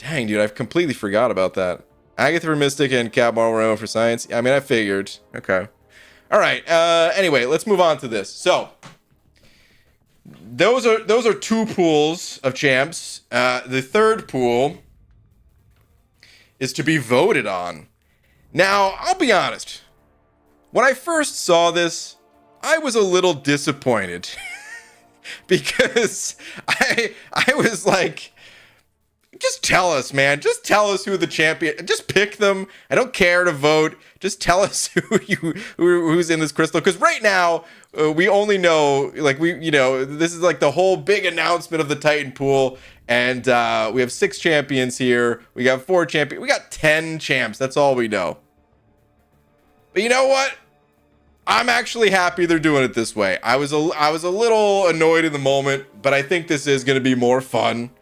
Dang, dude, I've completely forgot about that. Agatha for Mystic and Cap Marvel for Science. I mean, I figured. Okay. All right. Anyway, let's move on to this. So, those are 2 pools of champs. The third pool is to be voted on. Now, I'll be honest. When I first saw this, I was a little disappointed because I was like, just tell us, man. Just tell us who the champion. Just pick them. I don't care to vote. Just tell us who's in this crystal. Because right now we only know this is like the whole big announcement of the Titan pool, and we have 6 champions here. We got 4 champions. We got 10 champs. That's all we know. But you know what? I'm actually happy they're doing it this way. I was a little annoyed in the moment, but I think this is going to be more fun.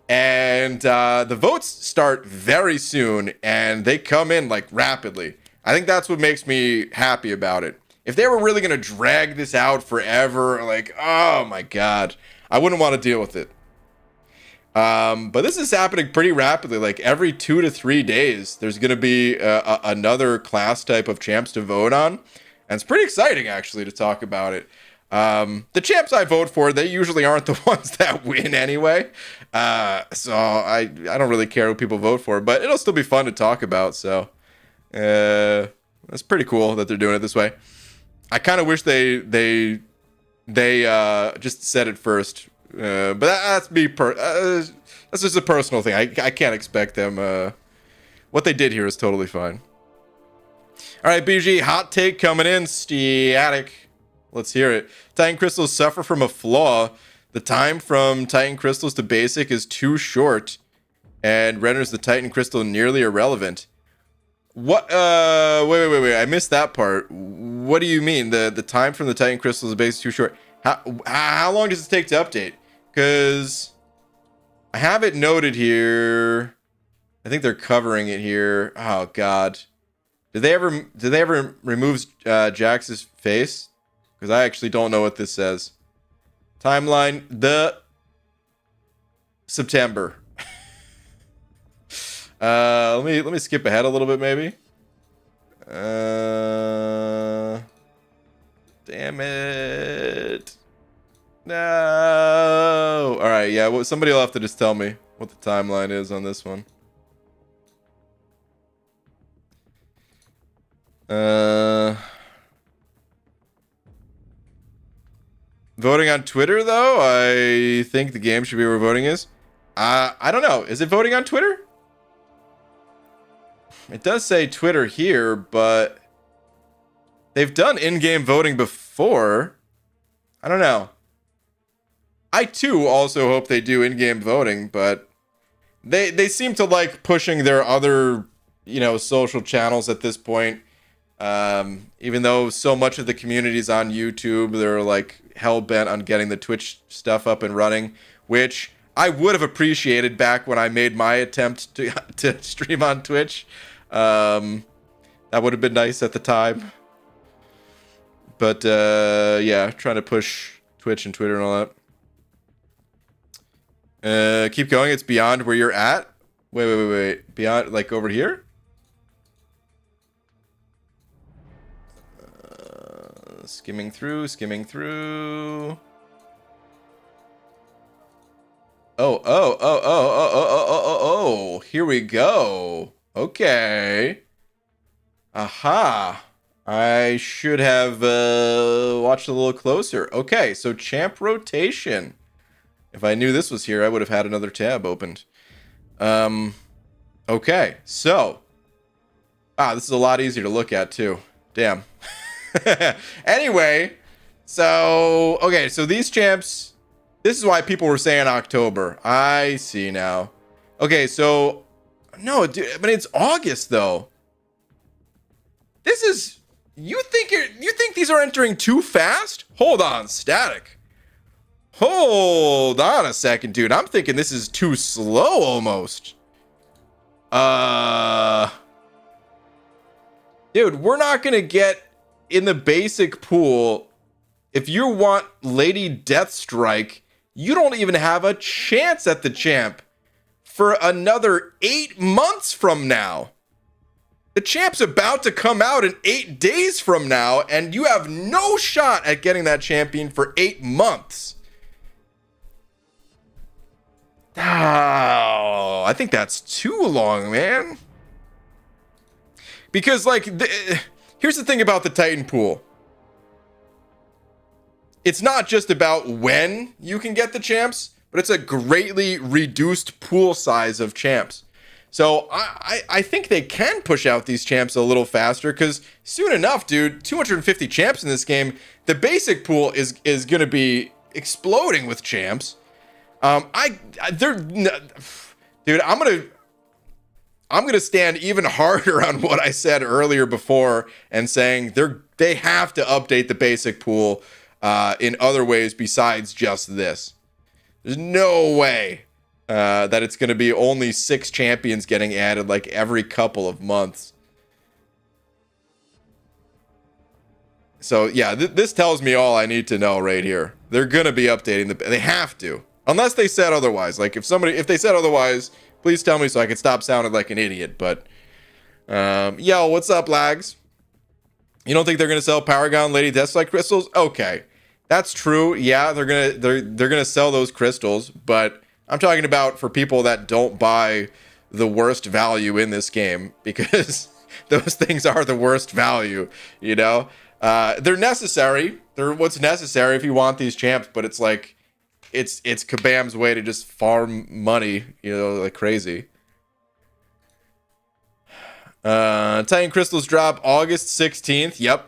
And the votes start very soon, and they come in like rapidly. I think that's what makes me happy about it. If they were really going to drag this out forever, like, oh my God, I wouldn't want to deal with it. But this is happening pretty rapidly. Like every 2 to 3 days, there's going to be another class type of champs to vote on. And it's pretty exciting, actually, to talk about it. The champs I vote for, they usually aren't the ones that win anyway. So I don't really care who people vote for, but it'll still be fun to talk about. So, it's pretty cool that they're doing it this way. I kind of wish they just said it first. But that's me. That's just a personal thing. I can't expect them. What they did here is totally fine. All right, BG, hot take coming in. Static. Let's hear it. Titan crystals suffer from a flaw. The time from Titan crystals to basic is too short and renders the Titan crystal nearly irrelevant. What? Wait. I missed that part. What do you mean? The time from the Titan crystals to basic is too short? How long does it take to update? Because I have it noted here. I think they're covering it here. Oh God. Did they ever remove Jax's face? Because I actually don't know what this says. Timeline, the September. Let me skip ahead a little bit, maybe. Damn it. No. All right, yeah. Well, somebody will have to just tell me what the timeline is on this one. Voting on Twitter, though, I think the game should be where voting is. I don't know. Is it voting on Twitter? It does say Twitter here, but they've done in-game voting before. I don't know. I, too, also hope they do in-game voting, but they seem to like pushing their other, social channels at this point. Even though so much of the community's on YouTube, they're like hell-bent on getting the Twitch stuff up and running, which I would have appreciated back when I made my attempt to stream on Twitch. That would have been nice at the time. But yeah, trying to push Twitch and Twitter and all that. Keep going. It's beyond where you're at. Wait. Beyond, like over here? Skimming through. Oh. Here we go. Okay. Aha. I should have watched a little closer. Okay, so champ rotation. If I knew this was here, I would have had another tab opened. Okay, so. This is a lot easier to look at, too. Damn. Anyway, so. Okay, so these champs. This is why people were saying October. I see now. Okay, so. No, dude, but it's August, though. This is. You think these are entering too fast? Hold on, static. Hold on a second, dude. I'm thinking this is too slow almost. Dude, we're not gonna get in the basic pool. If you want Lady Deathstrike, you don't even have a chance at the champ for another 8 months from now. The champ's about to come out in 8 days from now, and you have no shot at getting that champion for 8 months. Oh, I think that's too long, man. Because, like, here's the thing about the Titan pool. It's not just about when you can get the champs, but it's a greatly reduced pool size of champs. So I think they can push out these champs a little faster, because soon enough, dude, 250 champs in this game, the basic pool is going to be exploding with champs. Dude, I'm gonna stand even harder on what I said earlier before and saying they have to update the basic pool in other ways besides just this. There's no way that it's going to be only 6 champions getting added like every couple of months. So yeah, this tells me all I need to know right here. They're going to be updating they have to, unless they said otherwise. Like if they said otherwise, please tell me so I can stop sounding like an idiot. But yo, what's up, lags? You don't think they're going to sell Paragon Lady Deathstrike crystals? Okay, that's true. Yeah, they're gonna sell those crystals, but I'm talking about for people that don't buy the worst value in this game, because those things are the worst value, you know? They're necessary. They're what's necessary if you want these champs, but it's like, it's Kabam's way to just farm money, you know, like crazy. Titan crystals drop August 16th. Yep.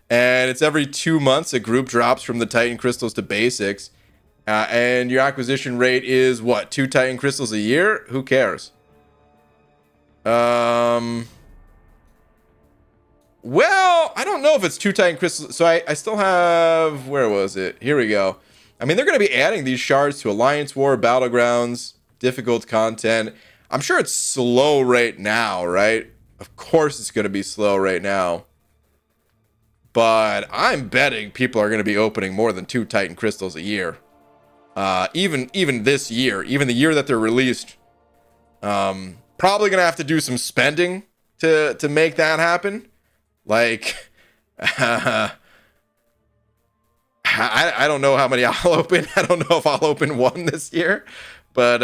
And it's every 2 months a group drops from the Titan crystals to basics. And your acquisition rate is what? 2 Titan crystals a year? Who cares? Well, I don't know if it's 2 Titan crystals. So I still have, where was it? Here we go. I mean, they're going to be adding these shards to Alliance War, Battlegrounds, difficult content. I'm sure it's slow right now, right? Of course it's going to be slow right now. But I'm betting people are going to be opening more than 2 Titan crystals a year. Even this year, even the year that they're released. Probably going to have to do some spending to make that happen. Like, I don't know how many I'll open. I don't know if I'll open 1 this year. But,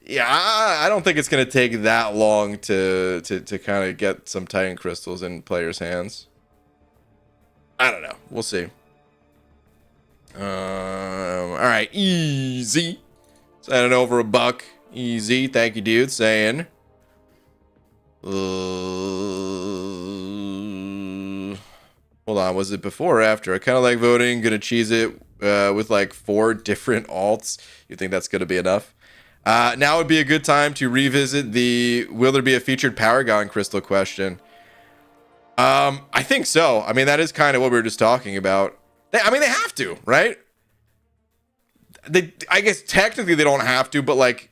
yeah, I don't think it's going to take that long to kind of get some Titan crystals in players' hands. I don't know. We'll see. All right, easy. Sending over $1. Easy. Thank you, dude. Saying. Hold on. Was it before or after? I kind of like voting. Gonna cheese it with like 4 different alts. You think that's gonna be enough? Now would be a good time to revisit the will there be a featured Paragon crystal question. I think so. I mean, that is kind of what we were just talking about. They have to, right? I guess technically they don't have to, but like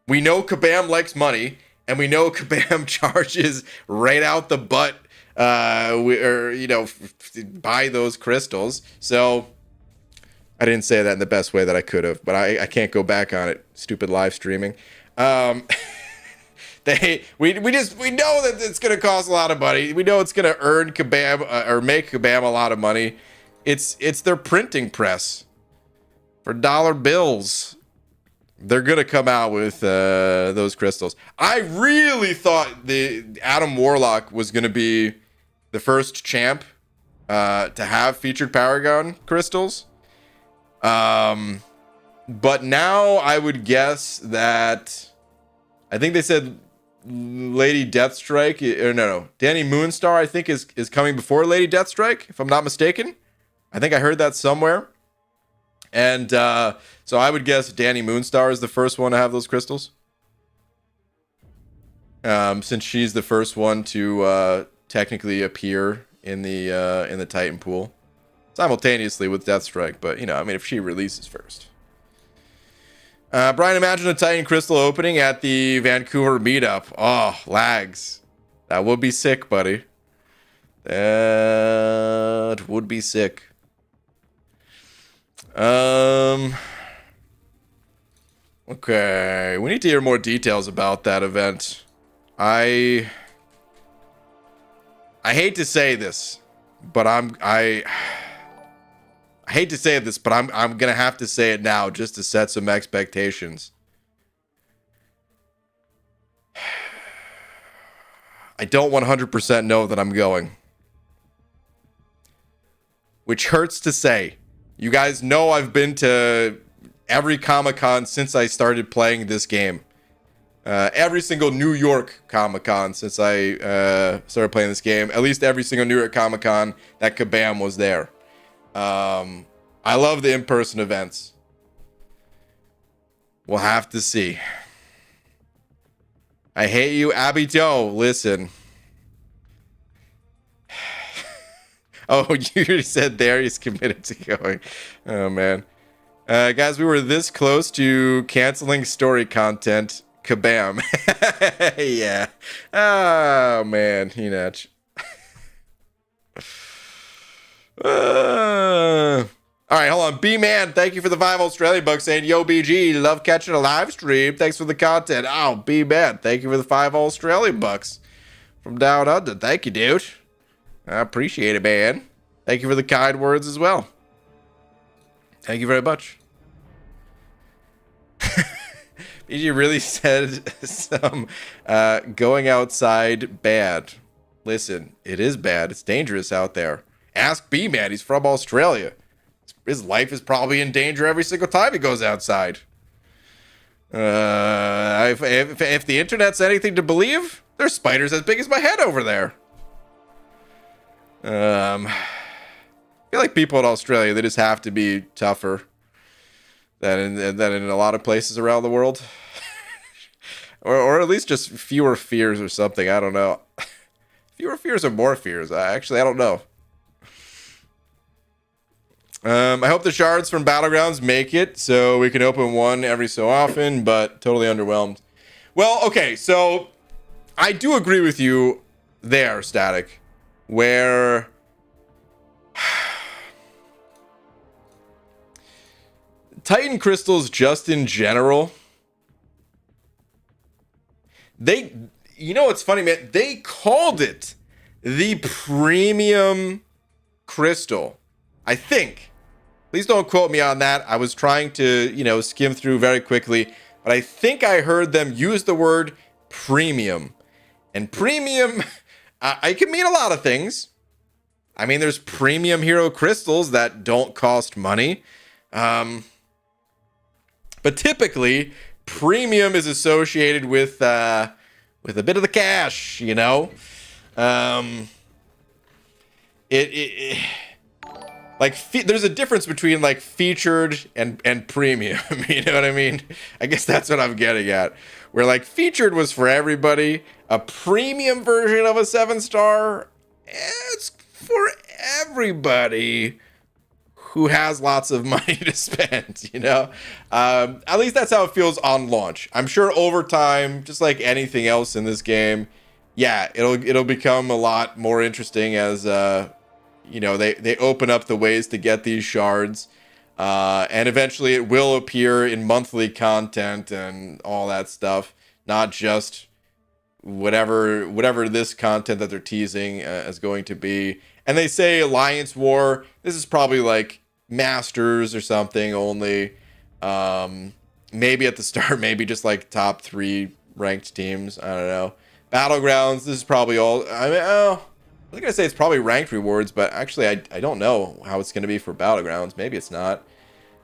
we know Kabam likes money, and we know Kabam charges right out the butt. Buy those crystals. So I didn't say that in the best way that I could have, but I can't go back on it. Stupid live streaming. We know that it's gonna cost a lot of money. We know it's gonna earn Kabam or make Kabam a lot of money. It's their printing press for dollar bills. They're gonna come out with those crystals. I really thought the Adam Warlock was gonna be the first champ to have featured Paragon crystals. But now I would guess that I think they said Lady Deathstrike, or no, Danny Moonstar I think is coming before Lady Deathstrike, if I'm not mistaken. I think I heard that somewhere. And so I would guess Danny Moonstar is the first one to have those crystals. Since she's the first one to technically appear in the Titan pool simultaneously with Deathstrike, but if she releases first. Brian, imagine a Titan crystal opening at the Vancouver meetup. Oh, lags. That would be sick, buddy. That would be sick. Okay, we need to hear more details about that event. I hate to say this, but I hate to say this, but I'm gonna have to say it now just to set some expectations. I don't 100% know that I'm going, which hurts to say. You guys know I've been to every Comic-Con since I started playing this game. Every single New York Comic-Con since I started playing this game. At least every single New York Comic-Con that Kabam was there. I love the in-person events. We'll have to see. I hate you, Abito. Listen. Oh, you said there he's committed to going. Oh, man. Guys, we were this close to canceling story content. Kabam. Yeah. Oh, man. Hinach. All right, hold on. B-Man, thank you for the 5 Australian bucks saying, yo, BG, love catching a live stream. Thanks for the content. Oh, B-Man, thank you for the 5 Australian bucks from down under. Thank you, dude. I appreciate it, man. Thank you for the kind words as well. Thank you very much. BG really said some going outside bad. Listen, it is bad. It's dangerous out there. Ask B-Man. He's from Australia. His life is probably in danger every single time he goes outside. If the internet's anything to believe, there's spiders as big as my head over there. I feel like people in Australia, they just have to be tougher than in a lot of places around the world. or at least just fewer fears or something. I don't know. Fewer fears or more fears? Actually, I don't know. I hope the shards from Battlegrounds make it so we can open one every so often, but totally underwhelmed. Well, okay, so I do agree with you there, Static, where Titan crystals just in general, what's funny, man? They called it the premium crystal, I think. Please don't quote me on that. I was trying to, skim through very quickly, but I think I heard them use the word premium. And premium, it can mean a lot of things. I mean, there's premium hero crystals that don't cost money. But typically, premium is associated with a bit of the cash, there's a difference between like featured and premium. You know what I mean? I guess that's what I'm getting at. Where like featured was for everybody, a premium version of a 7-star, it's for everybody who has lots of money to spend, you know? At least that's how it feels on launch. I'm sure over time, just like anything else in this game, yeah, it'll become a lot more interesting as you know, they open up the ways to get these shards. And eventually it will appear in monthly content and all that stuff, not just whatever this content that they're teasing is going to be. And they say Alliance War. This is probably like Masters or something only. Maybe at the start, maybe just like top 3 ranked teams. I don't know. Battlegrounds. This is probably all. I mean, I was gonna say it's probably ranked rewards, but actually I don't know how it's gonna be for Battlegrounds. Maybe it's not.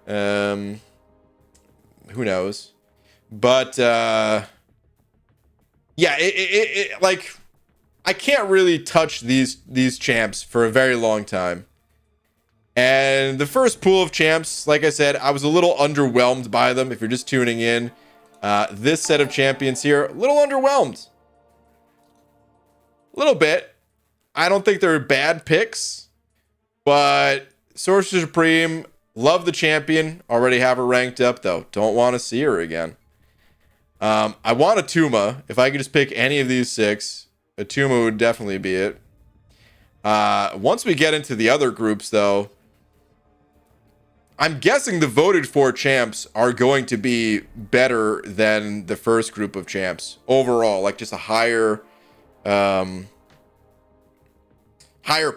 Who knows? But yeah, it like I can't really touch these champs for a very long time. And the first pool of champs, like I said, I was a little underwhelmed by them. If you're just tuning in, this set of champions here, a little underwhelmed. A little bit. I don't think they're bad picks, but Sorcerer Supreme, love the champion. Already have her ranked up, though. Don't want to see her again. I want a Tuma. If I could just pick any of these 6, a Tuma would definitely be it. Once we get into the other groups, though, I'm guessing the voted for champs are going to be better than the first group of champs overall, like just a higher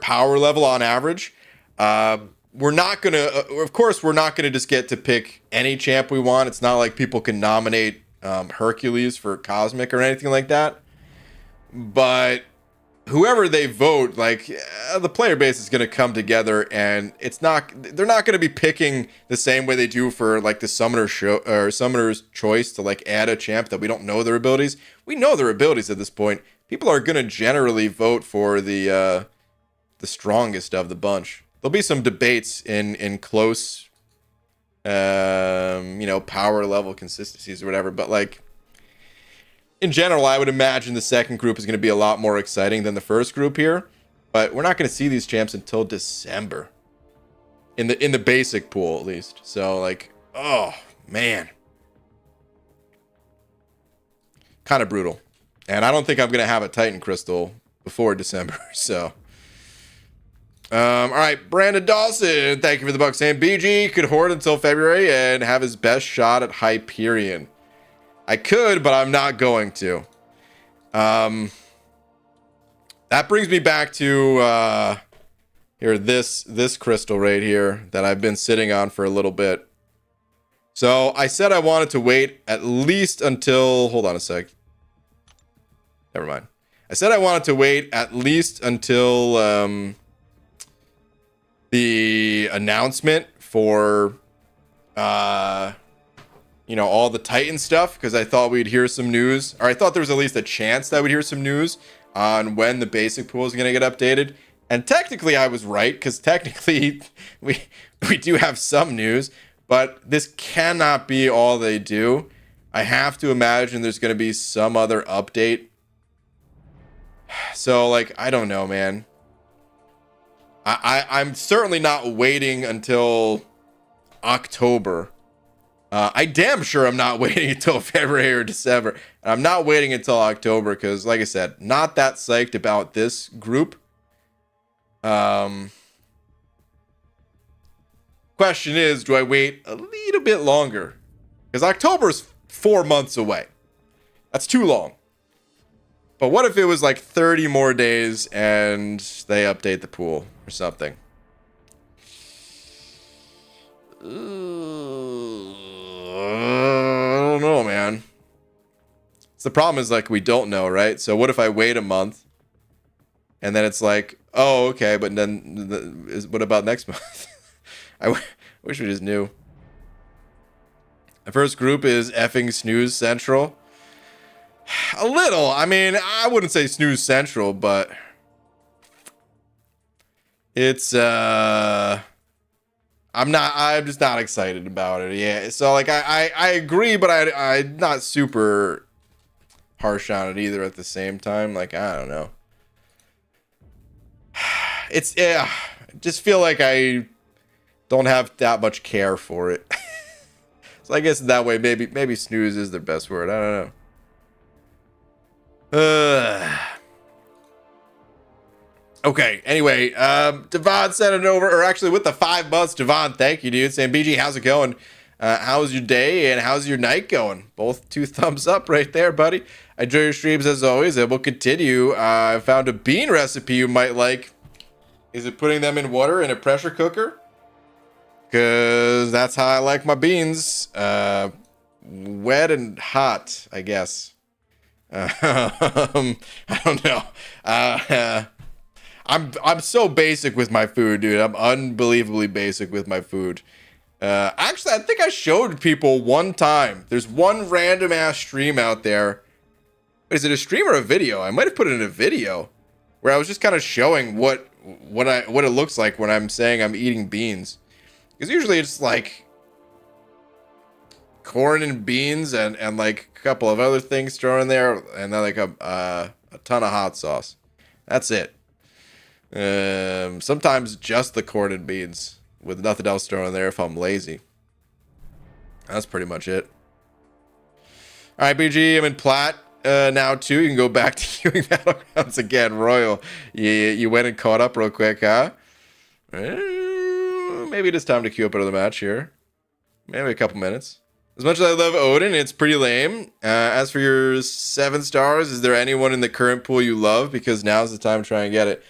power level on average. We're not gonna, of course, we're not gonna just get to pick any champ we want. It's not like people can nominate Hercules for Cosmic or anything like that. But whoever they vote, like the player base is gonna come together, and they're not gonna be picking the same way they do for like the Summoner show or Summoner's Choice to like add a champ that we don't know their abilities. We know their abilities at this point. People are gonna generally vote for the strongest of the bunch. There'll be some debates in close, you know, power level consistencies or whatever. But like, in general, I would imagine the second group is going to be a lot more exciting than the first group here. But we're not going to see these champs until December, in the basic pool at least. So like, oh man, kind of brutal. And I don't think I'm going to have a Titan Crystal before December. So. All right, Brandon Dawson, thank you for the buck. Saying BG could hoard until February and have his best shot at Hyperion. I could, but I'm not going to. That brings me back to here this crystal right here that I've been sitting on for a little bit. So I said I wanted to wait at least until, hold on a sec. Never mind. I said I wanted to wait at least until the announcement for you know, all the Titan stuff, because I thought we'd hear some news, or I thought there was at least a chance that we'd hear some news on when the basic pool is going to get updated. And technically I was right, because technically we do have some news, but this cannot be all they do. I have to imagine there's going to be some other update. So like, I don't know, man. I'm certainly not waiting until October. I damn sure I'm not waiting until February or December. And I'm not waiting until October because, like I said, not that psyched about this group. Question is, do I wait a little bit longer? Because October's 4 months away. That's too long. But what if it was like 30 more days and they update the pool or something? I don't know, man. So the problem is, like, we don't know, right? So what if I wait a month and then it's like, oh, okay, but then what about next month? I wish we just knew. The first group is effing Snooze Central. A little. I mean, I wouldn't say Snooze Central, but it's I'm just not excited about it. Yeah. So like I agree, but I'm not super harsh on it either at the same time. Like, I don't know. It's just feel like I don't have that much care for it. So I guess that way, maybe snooze is the best word. I don't know. Okay, anyway, Devon sent it over, or actually with the 5 months, Devon, thank you, dude. Saying, BG, how's it going? How's your day and how's your night going? Both 2 thumbs up right there, buddy. I enjoy your streams as always, and we'll continue. I found a bean recipe you might like. Is it putting them in water in a pressure cooker? Because that's how I like my beans. Wet and hot, I guess. I don't know. I'm so basic with my food, dude. I'm unbelievably basic with my food. Actually, I think I showed people one time. There's one random ass stream out there. Is it a stream or a video? I might have put it in a video where I was just kind of showing what it looks like when I'm saying I'm eating beans. Because usually it's like corn and beans and like a couple of other things thrown in there, and then like a ton of hot sauce. That's it. Sometimes just the corn and beans with nothing else thrown in there if I'm lazy. That's pretty much it. All right, BG, I'm in plat now too. You can go back to queuing Battlegrounds again. Royal, you went and caught up real quick, huh? Maybe it is time to queue up another match here. Maybe a couple minutes. As much as I love Odin, it's pretty lame. As for your 7 stars, is there anyone in the current pool you love? Because now's the time to try and get it.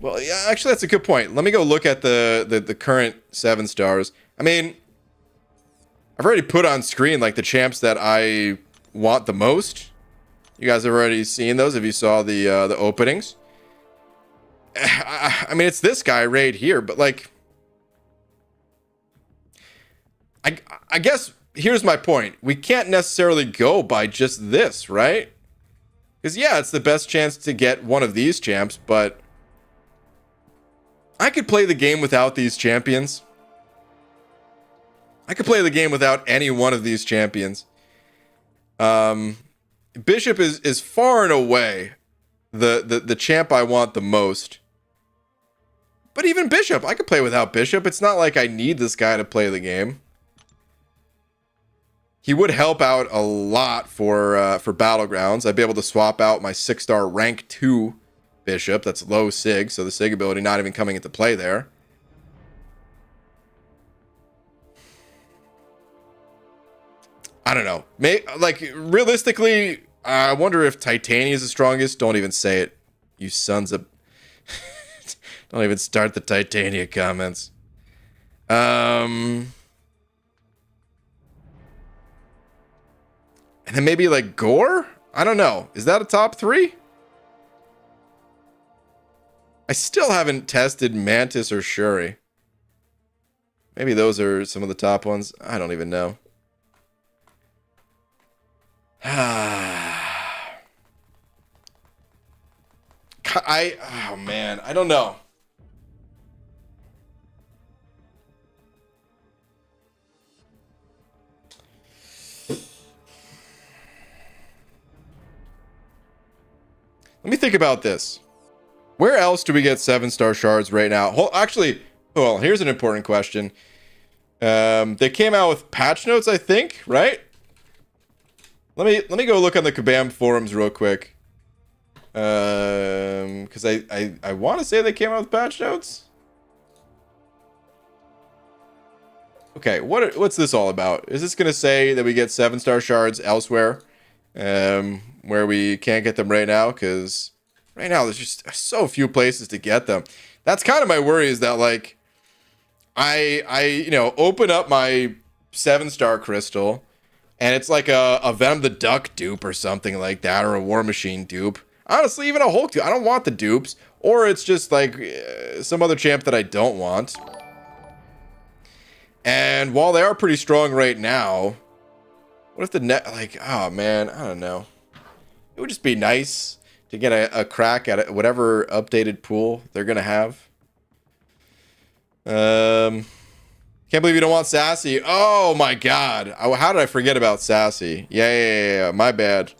Well, yeah, actually, that's a good point. Let me go look at the current 7 stars. I mean, I've already put on screen like the champs that I want the most. You guys have already seen those if you saw the openings. I mean, it's this guy right here, but like, I guess here's my point. We can't necessarily go by just this, right? Because yeah, it's the best chance to get one of these champs, but I could play the game without these champions. I could play the game without any one of these champions. Bishop is far and away the champ I want the most. But even Bishop, I could play without Bishop. It's not like I need this guy to play the game. He would help out a lot for Battlegrounds. I'd be able to swap out my 6-star rank 2 Bishop. That's low Sig, so the Sig ability not even coming into play there. I don't know. Like, realistically, I wonder if Titania is the strongest. Don't even say it, you sons of... Don't even start the Titania comments. And then maybe like Gore? I don't know. Is that a top 3? I still haven't tested Mantis or Shuri. Maybe those are some of the top ones. I don't even know. Oh man, I don't know. Let me think about this. Where else do we get 7-star shards right now? Actually, well, here's an important question. They came out with patch notes, I think, right? Let me go look on the Kabam forums real quick. Because I want to say they came out with patch notes. Okay, what's this all about? Is this gonna say that we get 7-star shards elsewhere? Where we can't get them right now, because right now there's just so few places to get them. That's kind of my worry, is that like I open up my 7-star crystal and it's like a Venom the Duck dupe or something like that, or a War Machine dupe. Honestly, even a Hulk dupe. I don't want the dupes, or it's just like some other champ that I don't want. And while they are pretty strong right now, what if the net, like, oh man, I don't know. It would just be nice to get a crack at whatever updated pool they're going to have. Can't believe you don't want Sassy. Oh my god. How did I forget about Sassy? Yeah, my bad.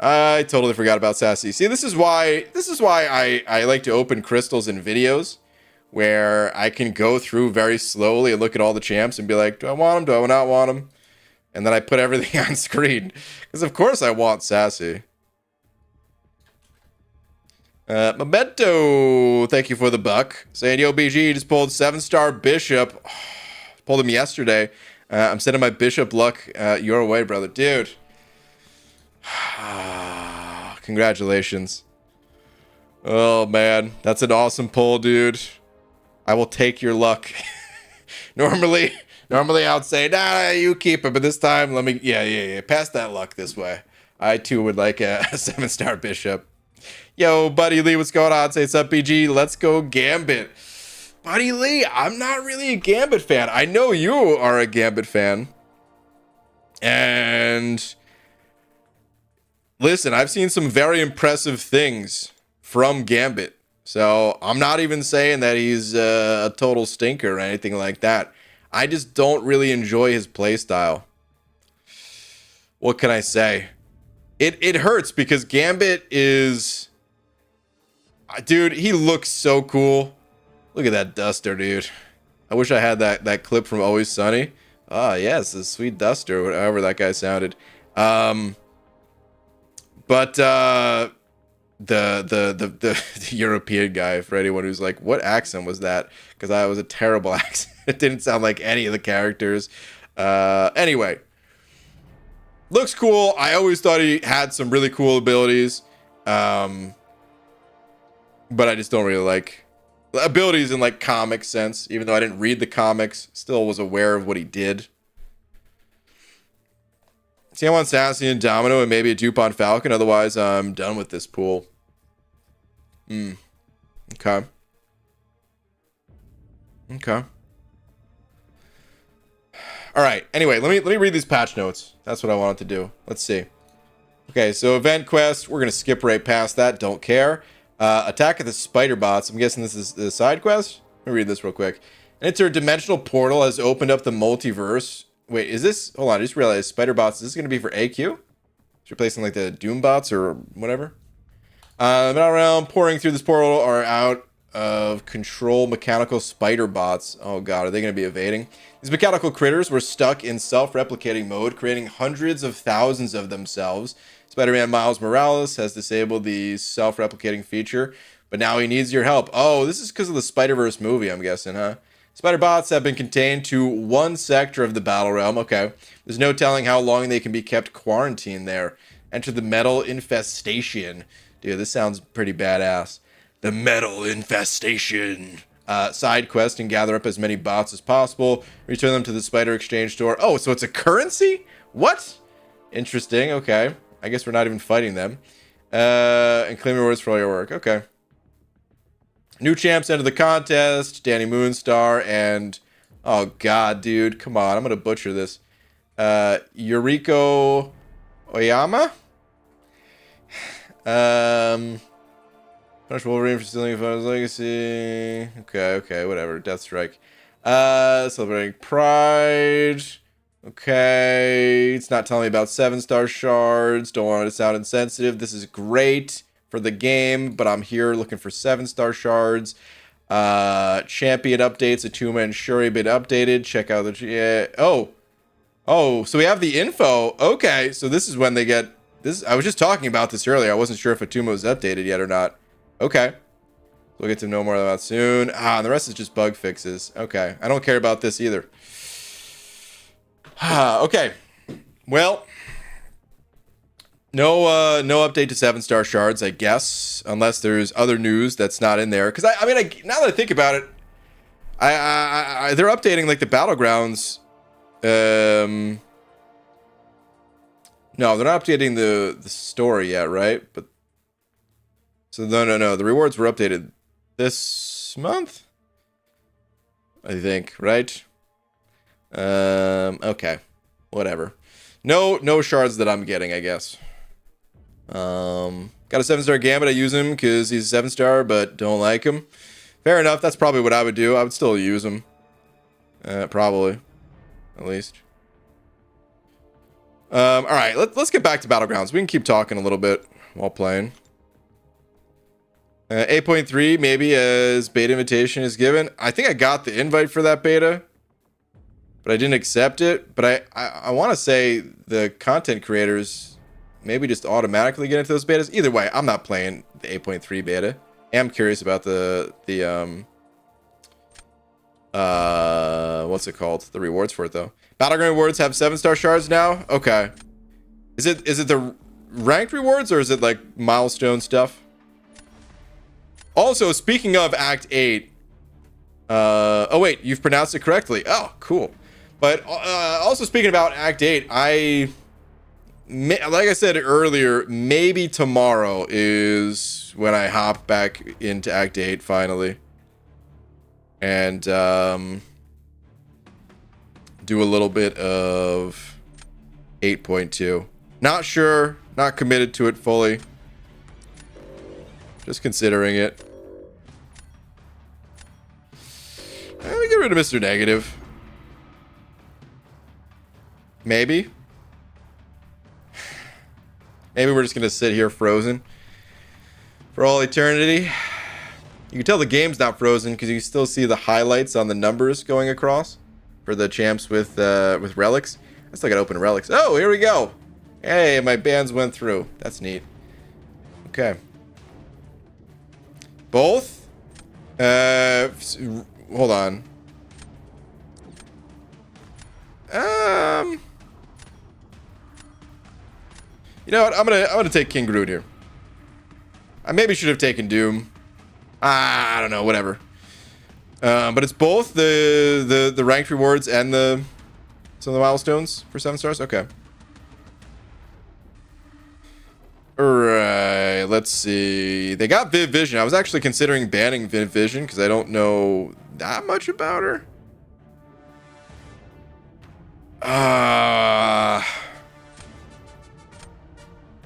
I totally forgot about Sassy. See, this is why I like to open crystals in videos, where I can go through very slowly and look at all the champs and be like, do I want them? Do I not want them? And then I put everything on screen. Because of course I want Sassy. Memento, thank you for the buck. Saying, yo, BG just pulled 7-star Bishop. Pulled him yesterday. I'm sending my Bishop luck your way, brother. Dude. Congratulations. Oh, man. That's an awesome pull, dude. I will take your luck. Normally I would say, nah, you keep it. But this time, let me, yeah. Pass that luck this way. I, too, would like a 7-star Bishop. Yo, Buddy Lee, what's going on? Say what's up, BG. Let's go Gambit. Buddy Lee, I'm not really a Gambit fan. I know you are a Gambit fan. And listen, I've seen some very impressive things from Gambit. So I'm not even saying that he's a total stinker or anything like that. I just don't really enjoy his playstyle. What can I say? It hurts because Gambit is... Dude, he looks so cool. Look at that duster, dude. I wish I had that clip from Always Sunny. Ah, yes, the sweet duster, however that guy sounded. But the European guy, for anyone who's like, what accent was that? Because I was a terrible accent. It didn't sound like any of the characters. Anyway. Looks cool. I always thought he had some really cool abilities. But I just don't really like abilities in like comic sense. Even though I didn't read the comics, still was aware of what he did. See, I want Sassy and Domino and maybe a dupe on Falcon. Otherwise, I'm done with this pool. Okay. All right. Anyway, let me read these patch notes. That's what I wanted to do. Let's see. Okay, so event quest. We're gonna skip right past that. Don't care. Attack of the spider bots. I'm guessing this is the side quest. Let me read this real quick. An interdimensional portal has opened up the multiverse. Wait, is this? Hold on, I just realized spider bots. Is this gonna be for AQ? It's replacing like the Doom bots or whatever. Around pouring through this portal are out of control mechanical spider bots. Oh god, are they going to be evading? These mechanical critters were stuck in self-replicating mode, creating hundreds of thousands of themselves. Spider-Man Miles Morales has disabled the self-replicating feature, but now he needs your help. Oh, this is because of the Spider-Verse movie, I'm guessing, huh? Spider bots have been contained to one sector of the battle realm. Okay. There's no telling how long they can be kept quarantined there. Enter the metal infestation. Dude, this sounds pretty badass. The metal infestation. Side quest and gather up as many bots as possible. Return them to the spider exchange store. Oh, so it's a currency? What? Interesting. Okay. I guess we're not even fighting them. And claim rewards for all your work. Okay. New champs enter the contest. Danny Moonstar and... Oh, God, dude. Come on. I'm going to butcher this. Yuriko Oyama? Punish Wolverine for stealing his legacy. Okay, whatever. Deathstrike. Celebrating Pride. Okay. It's not telling me about 7-star shards. Don't want it to sound insensitive. This is great for the game, but I'm here looking for 7-star shards. Champion updates. Atuma and Shuri been updated. Check out the... Oh, so we have the info. Okay, so this is when they get... This, I was just talking about this earlier. I wasn't sure if Atuma was updated yet or not. Okay. We'll get to know more about that soon. And the rest is just bug fixes. Okay. I don't care about this either. Okay. Well, no update to 7-star shards, I guess, unless there's other news that's not in there. Because I mean, now that I think about it, they're updating like the Battlegrounds. No, they're not updating the story yet, right? But so no. The rewards were updated this month, I think, right? Okay, whatever. No shards that I'm getting, I guess. Got a 7-star Gambit. I use him because he's a 7-star, but don't like him. Fair enough. That's probably what I would do. I would still use him. Probably, at least. All right, let's get back to Battlegrounds. We can keep talking a little bit while playing. 8.3 maybe as beta invitation is given. I think I got the invite for that beta, but I didn't accept it. But I want to say the content creators maybe just automatically get into those betas. Either way, I'm not playing the 8.3 beta. I'm curious about the what's it called? The rewards for it though. Battleground rewards have 7-star shards now. Okay. Is it the ranked rewards or is it like milestone stuff? Also, speaking of Act 8, oh wait, you've pronounced it correctly. Oh, cool. But also speaking about Act 8, like I said earlier, maybe tomorrow is when I hop back into Act 8 finally. And do a little bit of 8.2. Not sure, not committed to it fully. Just considering it. Let me get rid of Mr. Negative. Maybe. Maybe we're just going to sit here frozen for all eternity. You can tell the game's not frozen because you still see the highlights on the numbers going across for the champs with relics. I still got to open relics. Oh, here we go. Hey, my bands went through. That's neat. Okay. Both? Hold on. You know what? I'm gonna take King Groot here. I maybe should have taken Doom. I don't know, whatever. But it's both the ranked rewards and some of the milestones for 7 stars. Okay. Alright, let's see. They got Viv Vision. I was actually considering banning Viv Vision because I don't know that much about her.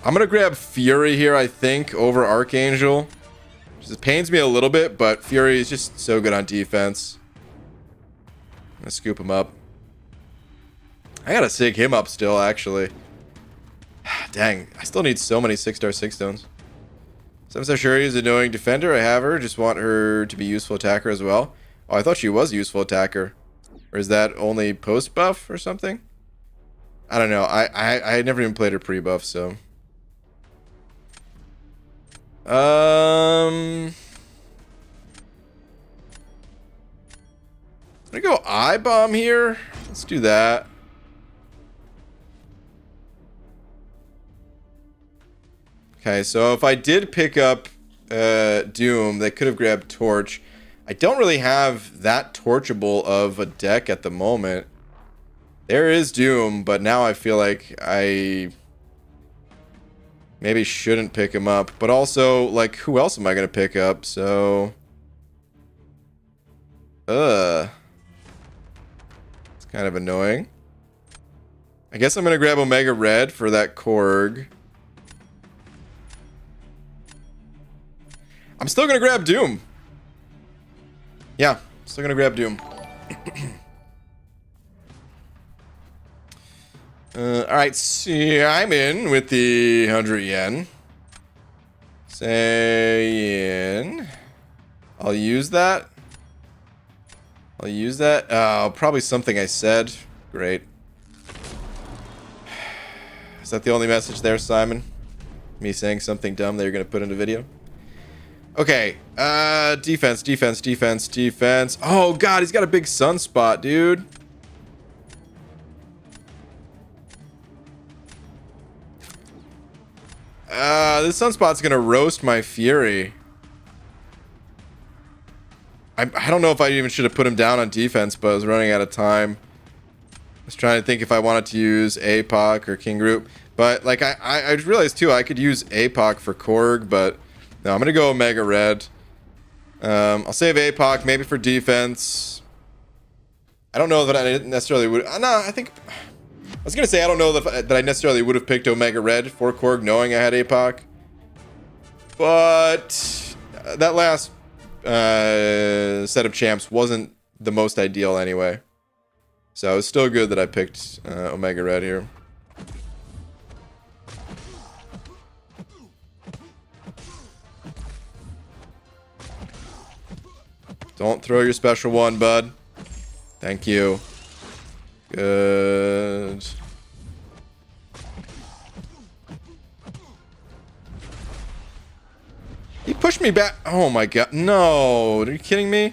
I'm gonna grab Fury here, I think, over Archangel. It pains me a little bit, but Fury is just so good on defense. I'm gonna scoop him up. I gotta sig him up still, actually. Dang, I still need so many 6-star 6 stones. 7-star Shuri is an annoying defender. I have her. Just want her to be useful attacker as well. Oh, I thought she was a useful attacker. Or is that only post buff or something? I don't know. I never even played her pre-buff, so. I'm gonna go eye bomb here. Let's do that. Okay, so if I did pick up Doom, they could have grabbed Torch. I don't really have that torchable of a deck at the moment. There is Doom, but now I feel like I maybe shouldn't pick him up. But also, like, who else am I going to pick up? So, it's kind of annoying. I guess I'm going to grab Omega Red for that Korg. I'm still going to grab Doom. Yeah, still going to grab Doom. Alright, I'm in with the 100 yen. Say in. I'll use that. Oh, probably something I said. Great. Is that the only message there, Simon? Me saying something dumb that you're going to put in a video? Okay. Defense. Oh, God, he's got a big sunspot, dude. This sunspot's gonna roast my Fury. I don't know if I even should have put him down on defense, but I was running out of time. I was trying to think if I wanted to use APOC or King Groot. But, like, I realized, too, I could use APOC for Korg, but no, I'm gonna go Omega Red. I'll save APOC, maybe for defense. I don't know that I necessarily would... no, I think... I was gonna say I don't know that I necessarily would have picked Omega Red for Korg knowing I had APOC. But that last set of champs wasn't the most ideal anyway. So it's still good that I picked Omega Red here. Don't throw your special one, bud. Thank you. Good. He pushed me back. Oh my god. No. Are you kidding me?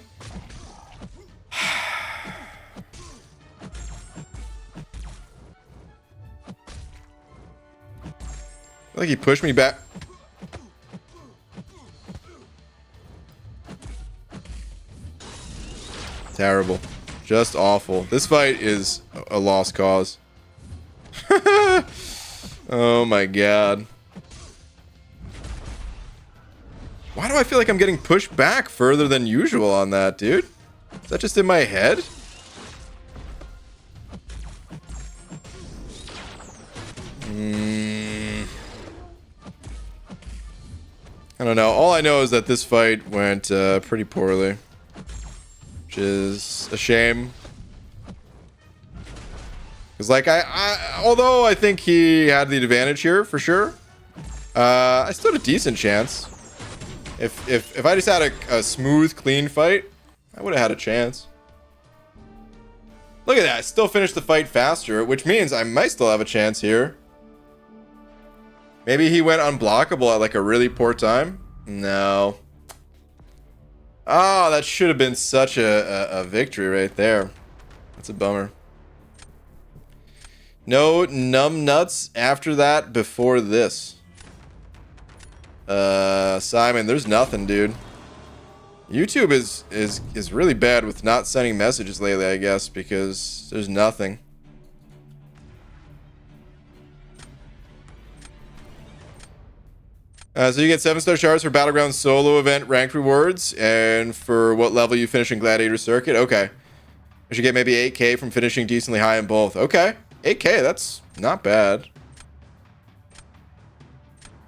Like he pushed me back. Terrible. Just awful. This fight is a lost cause. Oh my god. Why do I feel like I'm getting pushed back further than usual on that, dude? Is that just in my head? I don't know. All I know is that this fight went pretty poorly. Which is a shame. Because, like, although I think he had the advantage here, for sure, I still had a decent chance. If I just had a smooth, clean fight, I would have had a chance. Look at that. I still finished the fight faster, which means I might still have a chance here. Maybe he went unblockable at, like, a really poor time? No. Oh, that should have been such a victory right there. That's a bummer. No numb nuts after that before this. Simon, there's nothing, dude. YouTube is really bad with not sending messages lately, I guess, because there's nothing. So you get 7-star shards for Battlegrounds solo event ranked rewards, and for what level you finish in Gladiator Circuit. Okay. I should get maybe 8k from finishing decently high in both. Okay. 8k, that's not bad.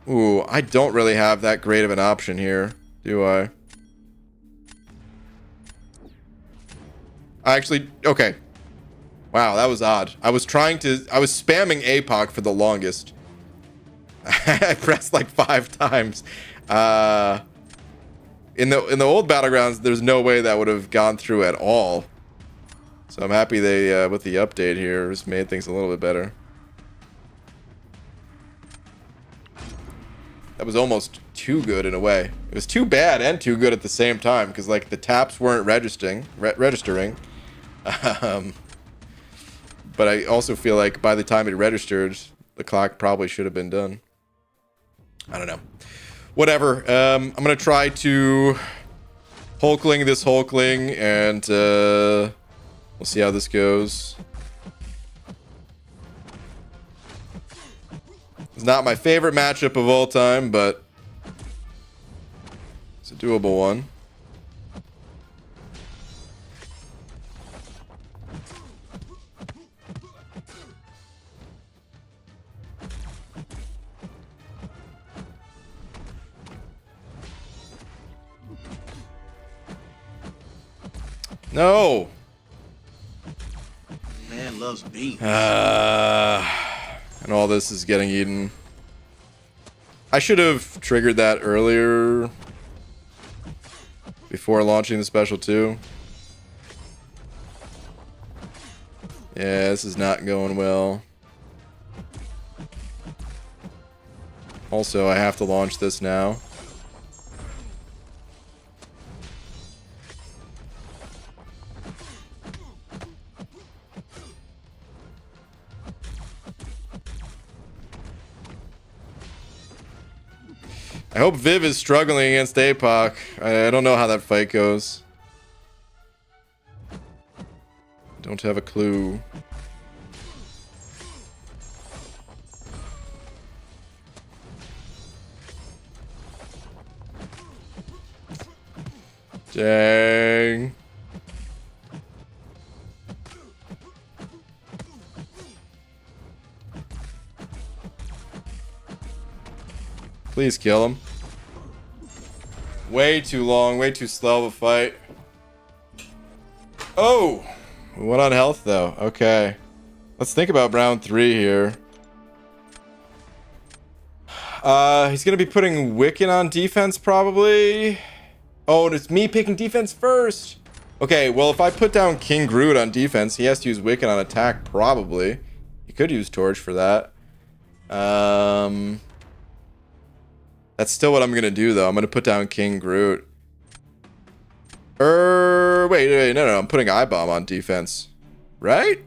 Ooh, I don't really have that great of an option here, do I? Okay. Wow, that was odd. I was spamming APOC for the longest. I pressed like 5 times. In the old Battlegrounds, there's no way that would have gone through at all. So I'm happy they, with the update here, just made things a little bit better. That was almost too good in a way. It was too bad and too good at the same time, because like the taps weren't registering. But I also feel like by the time it registered, the clock probably should have been done. I don't know. Whatever. I'm gonna try to Hulkling this Hulkling, and we'll see how this goes. It's not my favorite matchup of all time, but it's a doable one. No. Man loves beans. And all this is getting eaten. I should have triggered that earlier before launching the special 2. Yeah, this is not going well. Also, I have to launch this now. I hope Viv is struggling against APOC. I don't know how that fight goes. Don't have a clue. Dang. Please kill him. Way too long, way too slow of a fight. Oh! We went on health though. Okay. Let's think about round 3 here. He's gonna be putting Wiccan on defense probably. Oh, and it's me picking defense first. Okay, well, if I put down King Groot on defense, he has to use Wicked on attack, probably. He could use Torch for that. That's still what I'm going to do, though. I'm going to put down King Groot. Wait, no, I'm putting I-Bomb on defense. Right?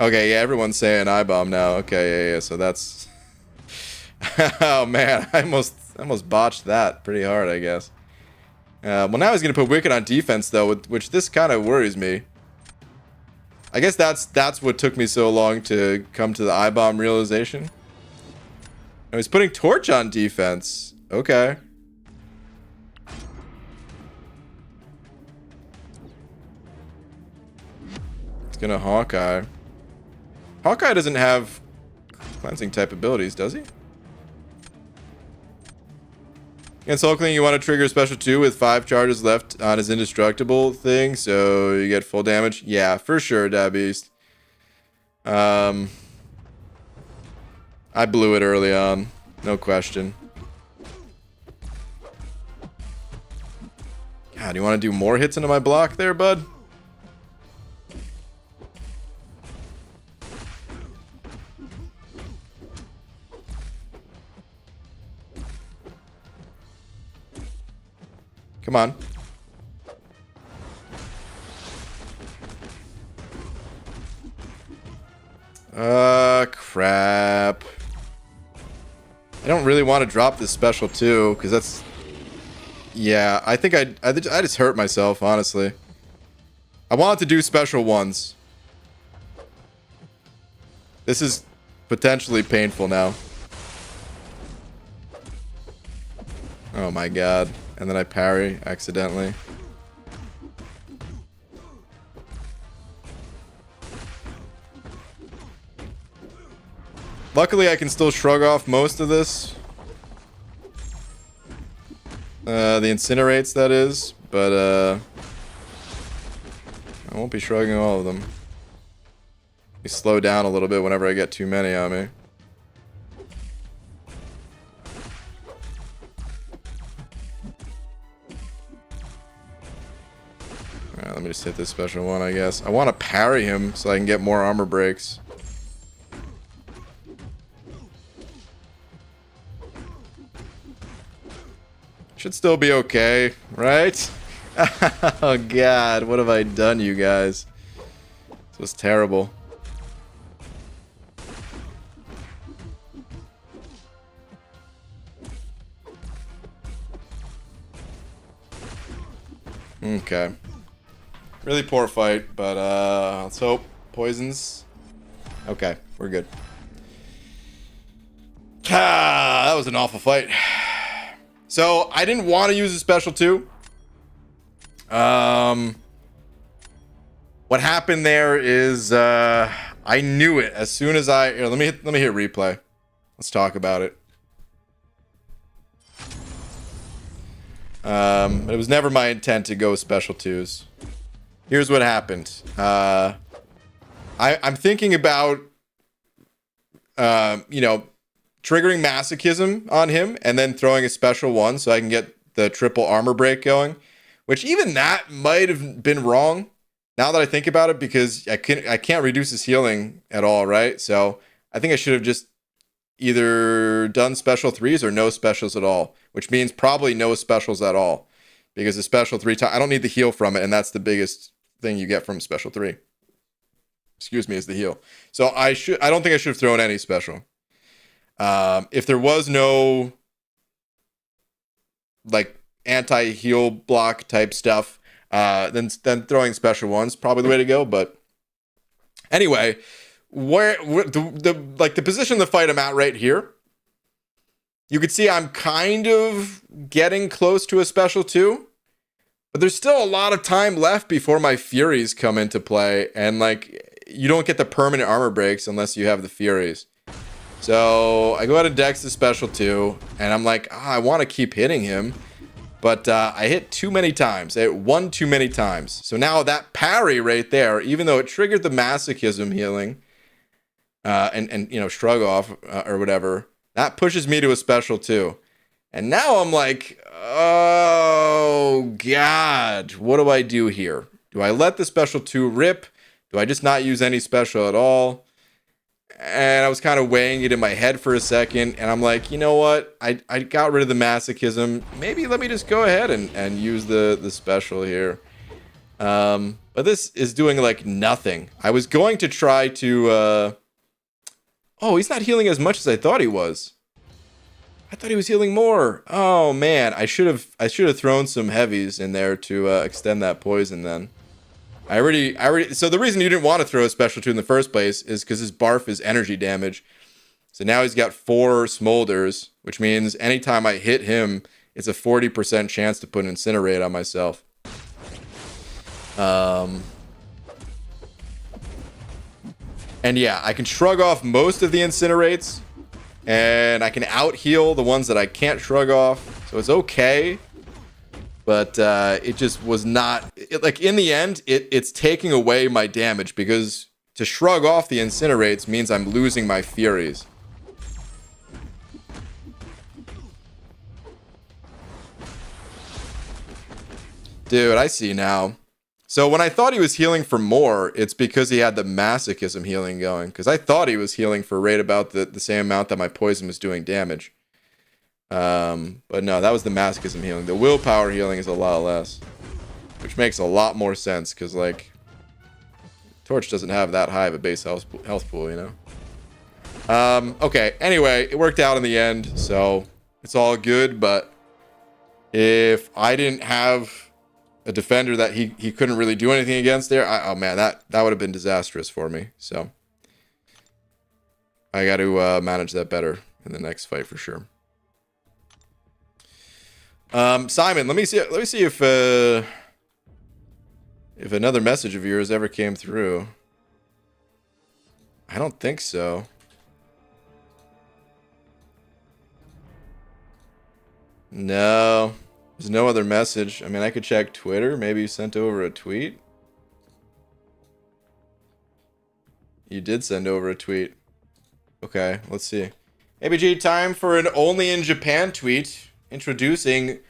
Okay, yeah, everyone's saying I-Bomb now. Okay, yeah, so that's... Oh, man, I almost botched that pretty hard, I guess. Well, now he's going to put Wicked on defense, though, which this kind of worries me. I guess that's what took me so long to come to the I-Bomb realization. Oh, he's putting Torch on defense. Okay. He's going to Hawkeye. Hawkeye doesn't have cleansing type abilities, does he? Against Hulkling, you want to trigger special 2 with 5 charges left on his indestructible thing, so you get full damage. Yeah, for sure, Dab Beast. I blew it early on, no question. God, you want to do more hits into my block there, bud? Come on. Crap. I don't really want to drop this special too, because that's... Yeah, I think I just hurt myself, honestly. I wanted to do special ones. This is potentially painful now. Oh my god. And then I parry accidentally. Luckily, I can still shrug off most of this. The incinerates, that is. But, I won't be shrugging all of them. We slow down a little bit whenever I get too many on me. Alright, let me just hit this special one, I guess. I want to parry him so I can get more armor breaks. Should still be okay, right? Oh god, what have I done, you guys? This was terrible. Okay. Really poor fight, but let's hope poisons. Okay, we're good. Ah, that was an awful fight. So I didn't want to use a special 2. What happened there is I knew it as soon as I... Here, let me hit replay. Let's talk about it. But it was never my intent to go special 2s. Here's what happened. I'm thinking about, you know, triggering masochism on him and then throwing a special 1 so I can get the triple armor break going. Which even that might have been wrong now that I think about it, because I can't reduce his healing at all, right? So I think I should have just either done special 3s or no specials at all, which means probably no specials at all, because the special 3 I don't need the heal from it, and that's the biggest thing you get from special 3. Excuse me, is the heal. So I don't think I should have thrown any special. If there was no like anti-heal block type stuff, then throwing special 1's probably the way to go. But anyway, the position of the fight I'm at right here, you could see I'm kind of getting close to a special 2, but there's still a lot of time left before my Furies come into play, and like you don't get the permanent armor breaks unless you have the Furies. So I go ahead and dex the special 2, and I'm like, I want to keep hitting him, but I hit too many times. I hit 1 too many times. So now that parry right there, even though it triggered the masochism healing, and you know, shrug off or whatever, that pushes me to a special 2. And now I'm like, oh God, what do I do here? Do I let the special 2 rip? Do I just not use any special at all? And I was kind of weighing it in my head for a second, and I'm like, you know what? I got rid of the masochism. Maybe let me just go ahead and use the special here. But this is doing like nothing. I was going to try to oh, he's not healing as much as I thought he was. I thought he was healing more. Oh man, I should have thrown some heavies in there to extend that poison then. I already. So the reason you didn't want to throw a special 2 in the first place is because his barf is energy damage. So now he's got 4 smolders, which means anytime I hit him, it's a 40% chance to put an incinerate on myself. And yeah, I can shrug off most of the incinerates, and I can out heal the ones that I can't shrug off. So it's okay. But it just was not, like in the end, it's taking away my damage, because to shrug off the incinerates means I'm losing my furies. Dude, I see now. So when I thought he was healing for more, it's because he had the masochism healing going. Because I thought he was healing for right about the same amount that my poison was doing damage. But no, that was the masochism healing. The willpower healing is a lot less, which makes a lot more sense, because like Torch doesn't have that high of a base health pool, you know. Okay, anyway, it worked out in the end, so it's all good. But if I didn't have a defender that he couldn't really do anything against there, oh man, that would have been disastrous for me. So I got to manage that better in the next fight for sure. Simon, let me see if another message of yours ever came through. I don't think so. No, there's no other message. I mean, I could check Twitter. Maybe you sent over a tweet. You did send over a tweet. Okay, let's see. ABG, time for an only in Japan tweet. Introducing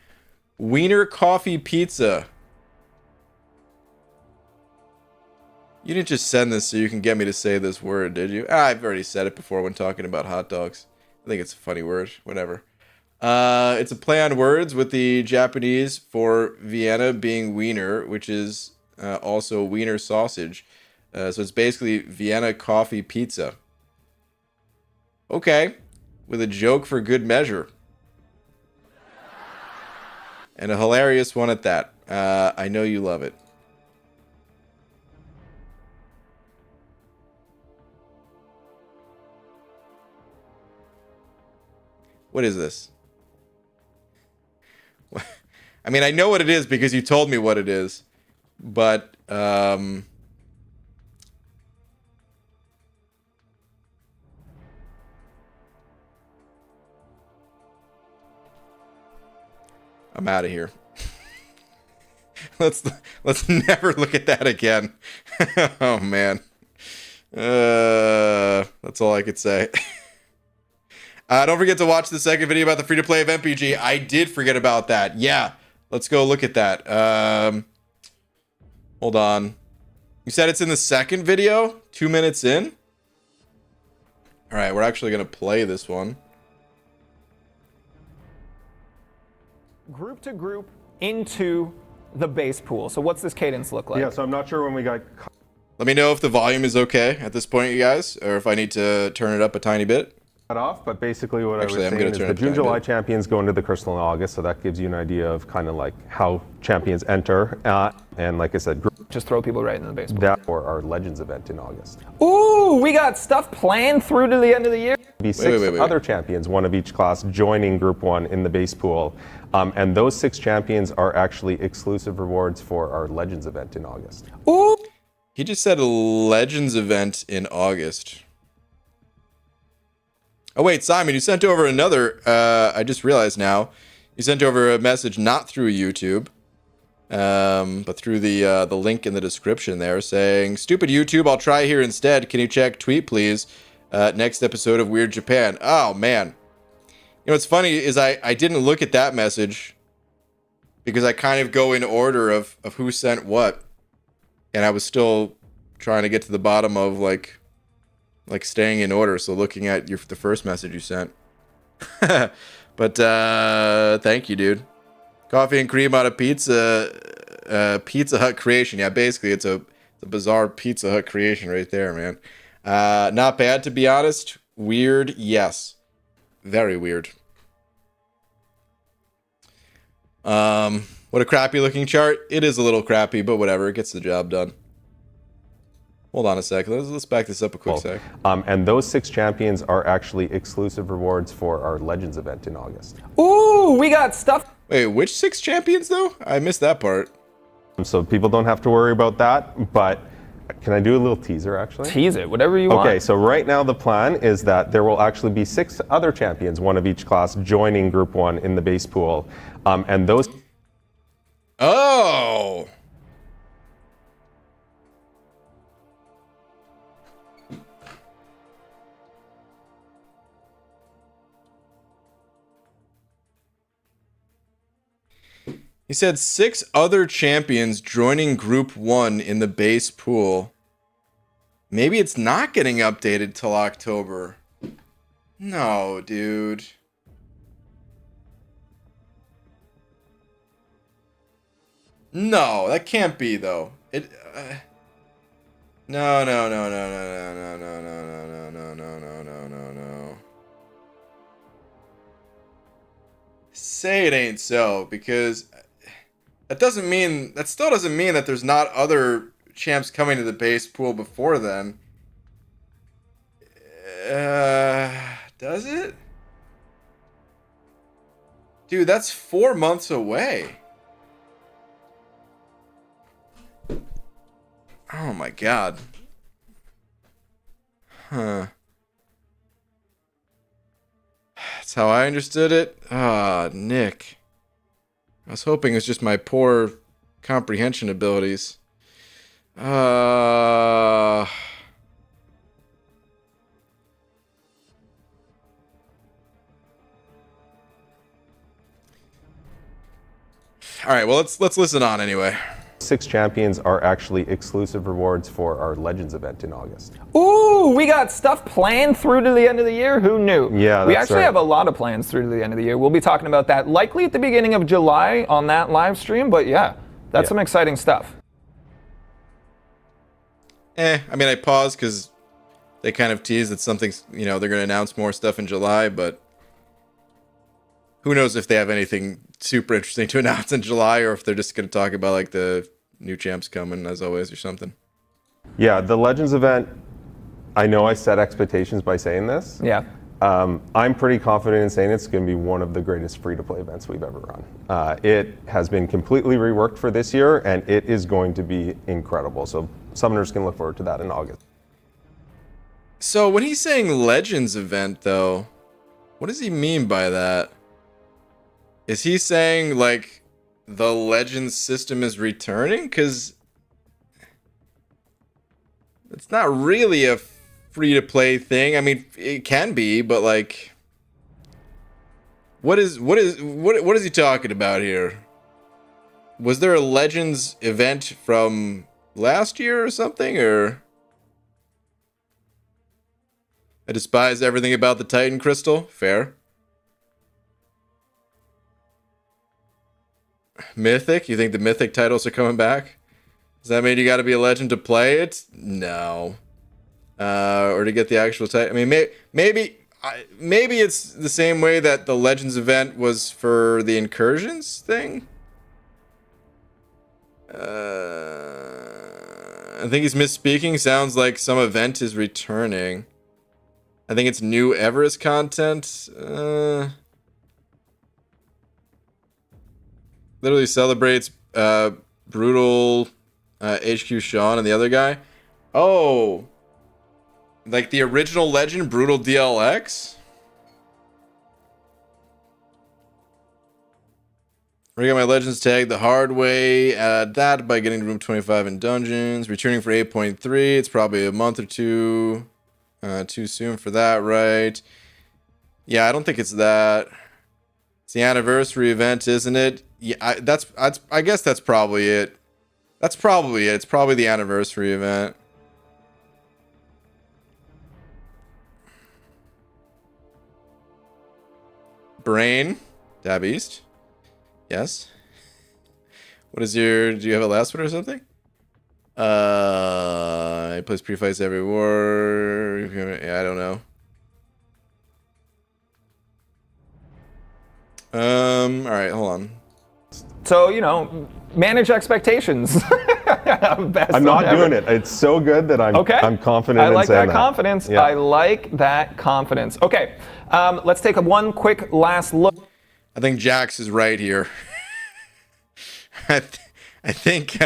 Wiener Coffee Pizza. You didn't just send this so you can get me to say this word, did you? I've already said it before when talking about hot dogs. I think it's a funny word. Whatever. It's a play on words with the Japanese for Vienna being Wiener, which is also Wiener sausage. So it's basically Vienna Coffee Pizza. Okay. With a joke for good measure. And a hilarious one at that. I know you love it. What is this? I mean, I know what it is because you told me what it is. But, I'm out of here. Let's never look at that again. Oh man. That's all I could say. Don't forget to watch the second video about the free-to-play of MPG. I did forget about that. Yeah, let's go look at that. Hold on. You said it's in the second video? 2 minutes in? All right, we're actually gonna play this one. Group to group into the base pool. So what's this cadence look like? Yeah, so I'm not sure when we got... Let me know if the volume is okay at this point, you guys, or if I need to turn it up a tiny bit. off, but basically what Actually, I was saying is the June-July champions go into the Crystal in August, so that gives you an idea of kind of like how champions enter. And like I said, just throw people right in the base pool. That or our Legends event in August. Ooh, we got stuff planned through to the end of the year. Be six other champions, one of each class, joining Group 1 in the base pool. And those 6 champions are actually exclusive rewards for our Legends event in August. Ooh! He just said a Legends event in August. Oh wait, Simon, you sent over another, I just realized now, you sent over a message not through YouTube, but through the link in the description there saying, "Stupid YouTube, I'll try here instead. Can you check tweet, please? Next episode of Weird Japan." Oh, man. know, what's funny is I didn't look at that message because I kind of go in order of who sent what. And I was still trying to get to the bottom of like staying in order. So looking at the first message you sent. But thank you, dude. Coffee and cream on a pizza, Pizza Hut creation. Yeah, basically it's a bizarre Pizza Hut creation right there, man. Not bad, to be honest. Weird, yes. Very weird. What a crappy looking chart. It is a little crappy, but whatever. It gets the job done. Hold on a sec. Let's back this up a quick sec. And those 6 champions are actually exclusive rewards for our Legends event in August. Ooh, we got stuff. Wait, which 6 champions though? I missed that part. So people don't have to worry about that, but can I do a little teaser actually? Tease it, whatever you want. Okay, so right now the plan is that there will actually be 6 other champions, one of each class, joining Group 1 in the base pool. And those... Oh! He said 6 other champions joining Group 1 in the base pool. Maybe it's not getting updated till October. No, dude. No, that can't be though. It. No, no, no, no, no, no, no, no, no, no, no, no, no, no, no. Say it ain't so, because that doesn't mean, that still doesn't mean that there's not other champs coming to the base pool before then. Does it? Dude, that's 4 months away. Oh my god. Huh. That's how I understood it. Ah, Nick. I was hoping it was just my poor comprehension abilities. Alright, well let's listen on anyway. 6 champions are actually exclusive rewards for our Legends event in August. Ooh, we got stuff planned through to the end of the year. Who knew? Yeah, we that's actually right. have a lot of plans through to the end of the year. We'll be talking about that likely at the beginning of July on that live stream. But yeah, that's some exciting stuff. I mean, I paused because they kind of teased that something's, you know, they're going to announce more stuff in July, but who knows if they have anything super interesting to announce in July, or if they're just going to talk about like the new champs coming as always or something. Yeah, the Legends event, I know I set expectations by saying this. Yeah. I'm pretty confident in saying it's going to be one of the greatest free-to-play events we've ever run. It has been completely reworked for this year, and it is going to be incredible. So summoners can look forward to that in August. So when he's saying Legends event, though, what does he mean by that? Is he saying, like, the Legends system is returning? Because it's not really a free-to-play thing. I mean, it can be, but, like, what is he talking about here? Was there a Legends event from last year or something, or? I despise everything about the Titan Crystal. Fair. Mythic? You think the Mythic titles are coming back? Does that mean you got to be a legend to play it? No. Or to get the actual title? I mean, maybe it's the same way that the Legends event was for the Incursions thing. I think he's misspeaking. Sounds like some event is returning. I think it's new Everest content. Literally celebrates Brutal, HQ Sean, and the other guy. Oh, like the original Legend, Brutal DLX? I got my Legends tag the hard way. Add that by getting to room 25 in Dungeons. Returning for 8.3. It's probably a month or two too soon for that, right? Yeah, I don't think it's that. It's the anniversary event, isn't it? Yeah, I guess that's probably it. That's probably it. It's probably the anniversary event. Brain, Dab East. Yes. What is your? Do you have a last one or something? He plays pre-fights every war. Yeah, I don't know. All right, hold on. So, you know, manage expectations. I'm not doing it. It's so good that I'm confident I like in saying that confidence. Yeah. I like that confidence. Okay, let's take one quick last look. I think Jax is right here. I think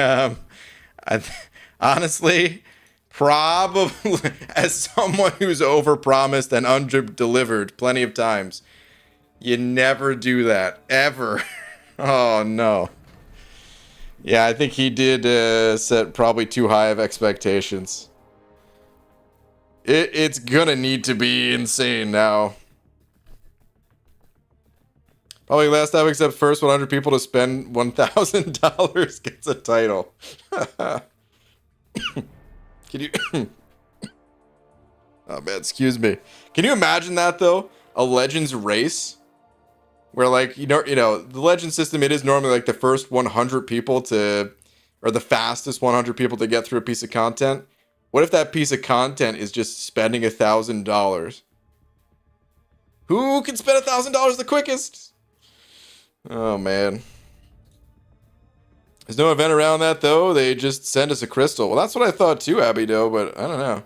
honestly, probably as someone who's overpromised and under-delivered plenty of times, you never do that ever. Oh no. Yeah, I think he did set probably too high of expectations. It's gonna need to be insane now. Probably last time, except first 100 people to spend $1,000 gets a title. Can you? Oh man, excuse me. Can you imagine that though? A Legends race, where like you know the Legend system. It is normally like the first 100 people to, or the fastest 100 people to get through a piece of content. What if that piece of content is just spending $1,000? Who can spend $1,000 the quickest? Oh man. There's no event around that though. They just send us a crystal. Well, that's what I thought too, Abby Doe, but I don't know.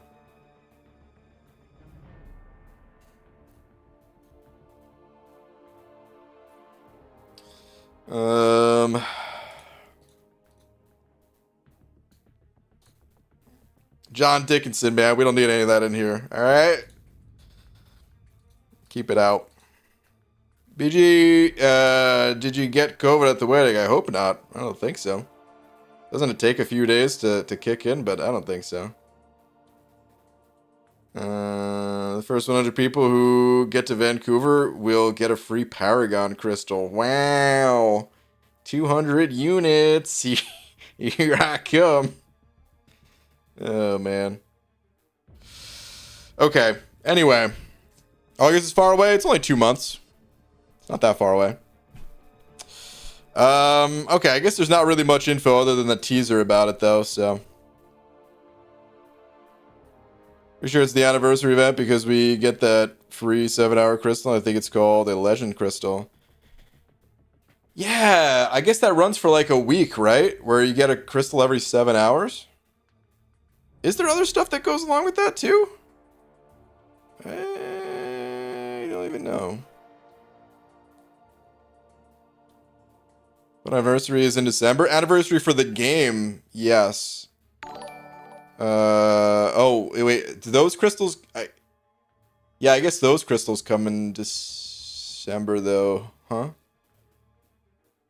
John Dickinson, man, we don't need any of that in here. All right, keep it out. BG, did you get COVID at the wedding? I hope not. I don't think so. Doesn't it take a few days to kick in? But I don't think so. The first 100 people who get to Vancouver will get a free Paragon crystal. Wow. 200 units. Here I come. Oh, man. Okay. Anyway. August is far away. It's only 2 months. Not that far away. Okay, I guess there's not really much info other than the teaser about it, though, so. Pretty sure it's the anniversary event because we get that free 7-hour crystal. I think it's called a Legend Crystal. Yeah, I guess that runs for like a week, right? Where you get a crystal every 7 hours? Is there other stuff that goes along with that, too? I don't even know. What anniversary is in December? Anniversary for the game, yes. Oh, wait, do those crystals... yeah, I guess those crystals come in December, though. Huh?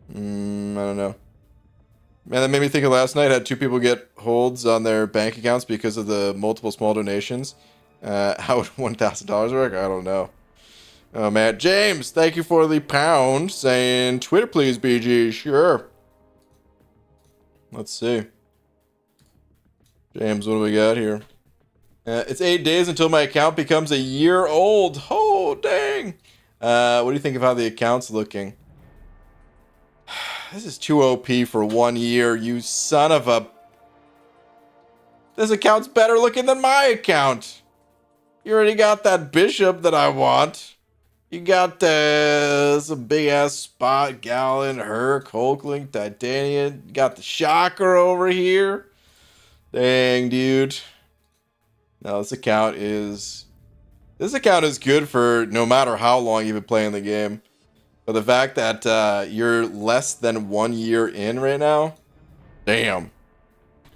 I don't know. Man, that made me think of last night. I had 2 people get holds on their bank accounts because of the multiple small donations. How would $1,000 work? I don't know. Oh, man. James, thank you for the pound. Saying, Twitter, please, BG. Sure. Let's see. James, what do we got here? It's 8 days until my account becomes a year old. Oh, dang. What do you think of how the account's looking? This is too OP for 1 year, you son of a... This account's better looking than my account. You already got that bishop that I want. You got some big ass spot, Gallon, Herc, Hulkling, Titanium. You got the Shocker over here. Dang, dude. No, this account is good for no matter how long you've been playing the game. But the fact that you're less than 1 year in right now, damn.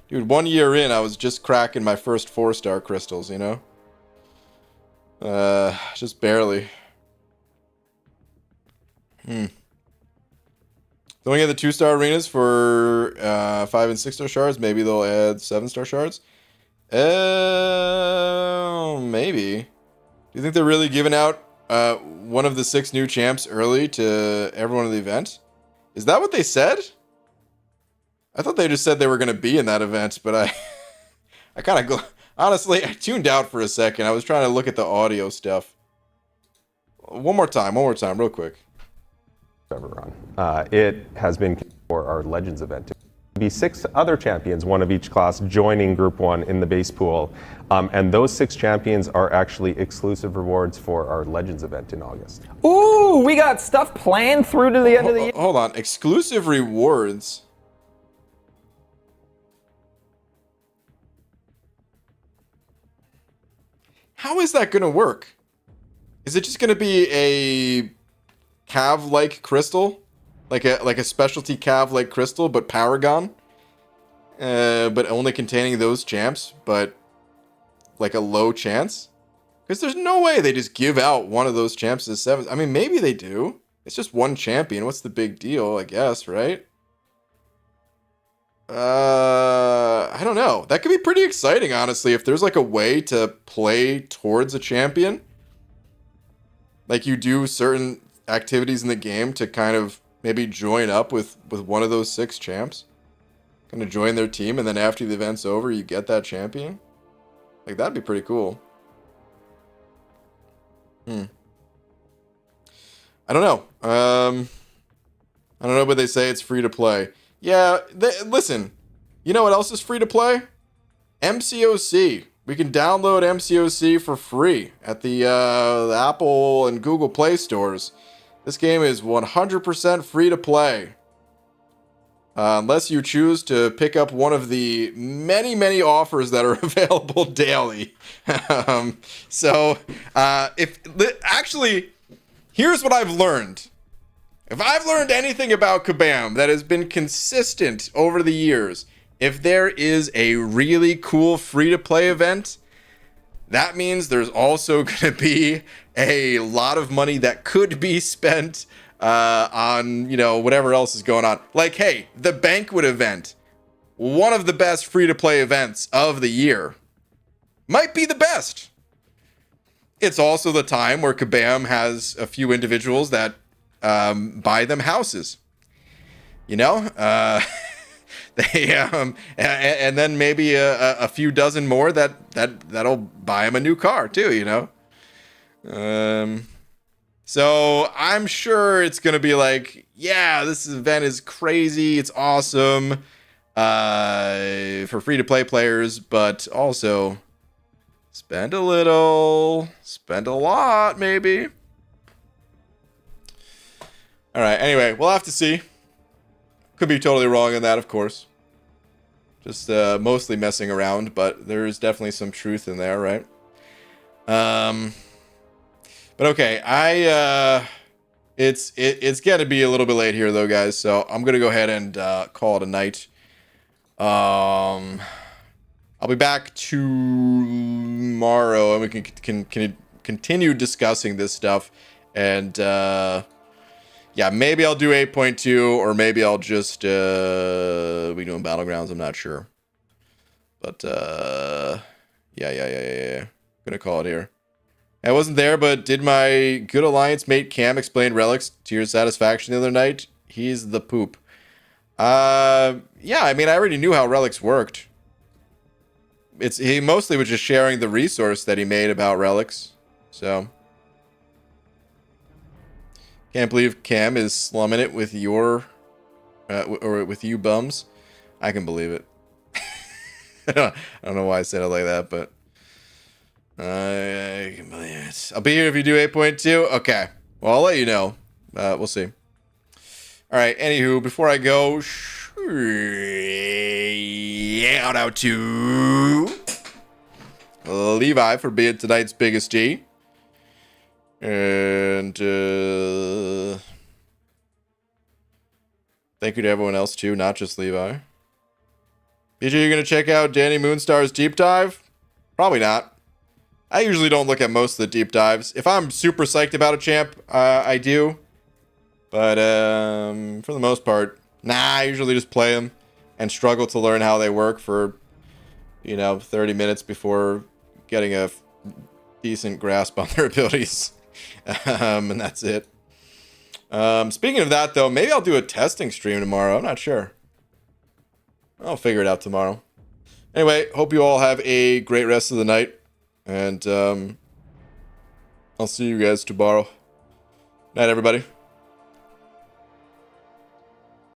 Dude, 1 year in, I was just cracking my first 4-star crystals, you know? Just barely. Don't get the 2-star arenas for 5 and 6-star shards. Maybe they'll add 7-star shards. Maybe. Do you think they're really giving out one of the 6 new champs early to everyone in the event. Is that what they said? I thought they just said they were going to be in that event, but I kind of honestly, I tuned out for a second. I was trying to look at the audio stuff. One more time, real quick. Ever run. It has been for our Legends event. To be 6 other champions, one of each class, joining Group 1 in the base pool. And those 6 champions are actually exclusive rewards for our Legends event in August. Ooh, we got stuff planned through to the end of the year. Hold on, exclusive rewards. How is that going to work? Is it just going to be a cav-like crystal? Like a specialty cav-like crystal, but Paragon? But only containing those champs, but like a low chance? Because there's no way they just give out one of those champs as 7. I mean, maybe they do. It's just one champion. What's the big deal, I guess, right? I don't know. That could be pretty exciting, honestly, if there's like a way to play towards a champion. Like you do certain activities in the game to kind of maybe join up with one of those 6 champs. Kind of join their team, and then after the event's over, you get that champion. Like, that'd be pretty cool. I don't know. I don't know, but they say it's free to play. Yeah, listen. You know what else is free to play? MCOC. We can download MCOC for free at the Apple and Google Play stores. This game is 100% free to play. Unless you choose to pick up one of the many, many offers that are available daily. Actually, here's what I've learned. If I've learned anything about Kabam that has been consistent over the years, if there is a really cool free-to-play event, that means there's also going to be a lot of money that could be spent on, whatever else is going on. Like, hey, the banquet event, one of the best free-to-play events of the year, might be the best. It's also the time where Kabam has a few individuals that buy them houses, they and then maybe a few dozen more that'll buy them a new car too, so I'm sure it's gonna be like, yeah, this event is crazy, it's awesome for free to play players, but also spend a little, spend a lot maybe. All right, anyway, we'll have to see. Could be totally wrong on that, of course. Just mostly messing around, but there is definitely some truth in there, right? But okay, it's gonna be a little bit late here though, guys. So I'm gonna go ahead and call it a night. I'll be back tomorrow, and we can continue discussing this stuff, and yeah, maybe I'll do 8.2, or maybe I'll just be doing Battlegrounds. I'm not sure. But, yeah. Gonna call it here. I wasn't there, but did my good alliance mate Cam explain relics to your satisfaction the other night? He's the poop. Yeah, I mean, I already knew how relics worked. He mostly was just sharing the resource that he made about relics. So... Can't believe Cam is slumming it with your, or with you bums. I can believe it. I don't know why I said it like that, but I can believe it. I'll be here if you do 8.2. Okay. Well, I'll let you know. We'll see. All right. Anywho, before I go, shout out to Levi for being tonight's biggest G. And thank you to everyone else too, not just Levi. BJ, you gonna check out Danny Moonstar's deep dive? Probably not. I usually don't look at most of the deep dives. If I'm super psyched about a champ, I do. But for the most part, I usually just play them and struggle to learn how they work for 30 minutes before getting a decent grasp on their abilities. And that's it. Speaking of that, though, maybe I'll do a testing stream tomorrow. I'm not sure. I'll figure it out tomorrow. Anyway, hope you all have a great rest of the night. And I'll see you guys tomorrow. Night, everybody.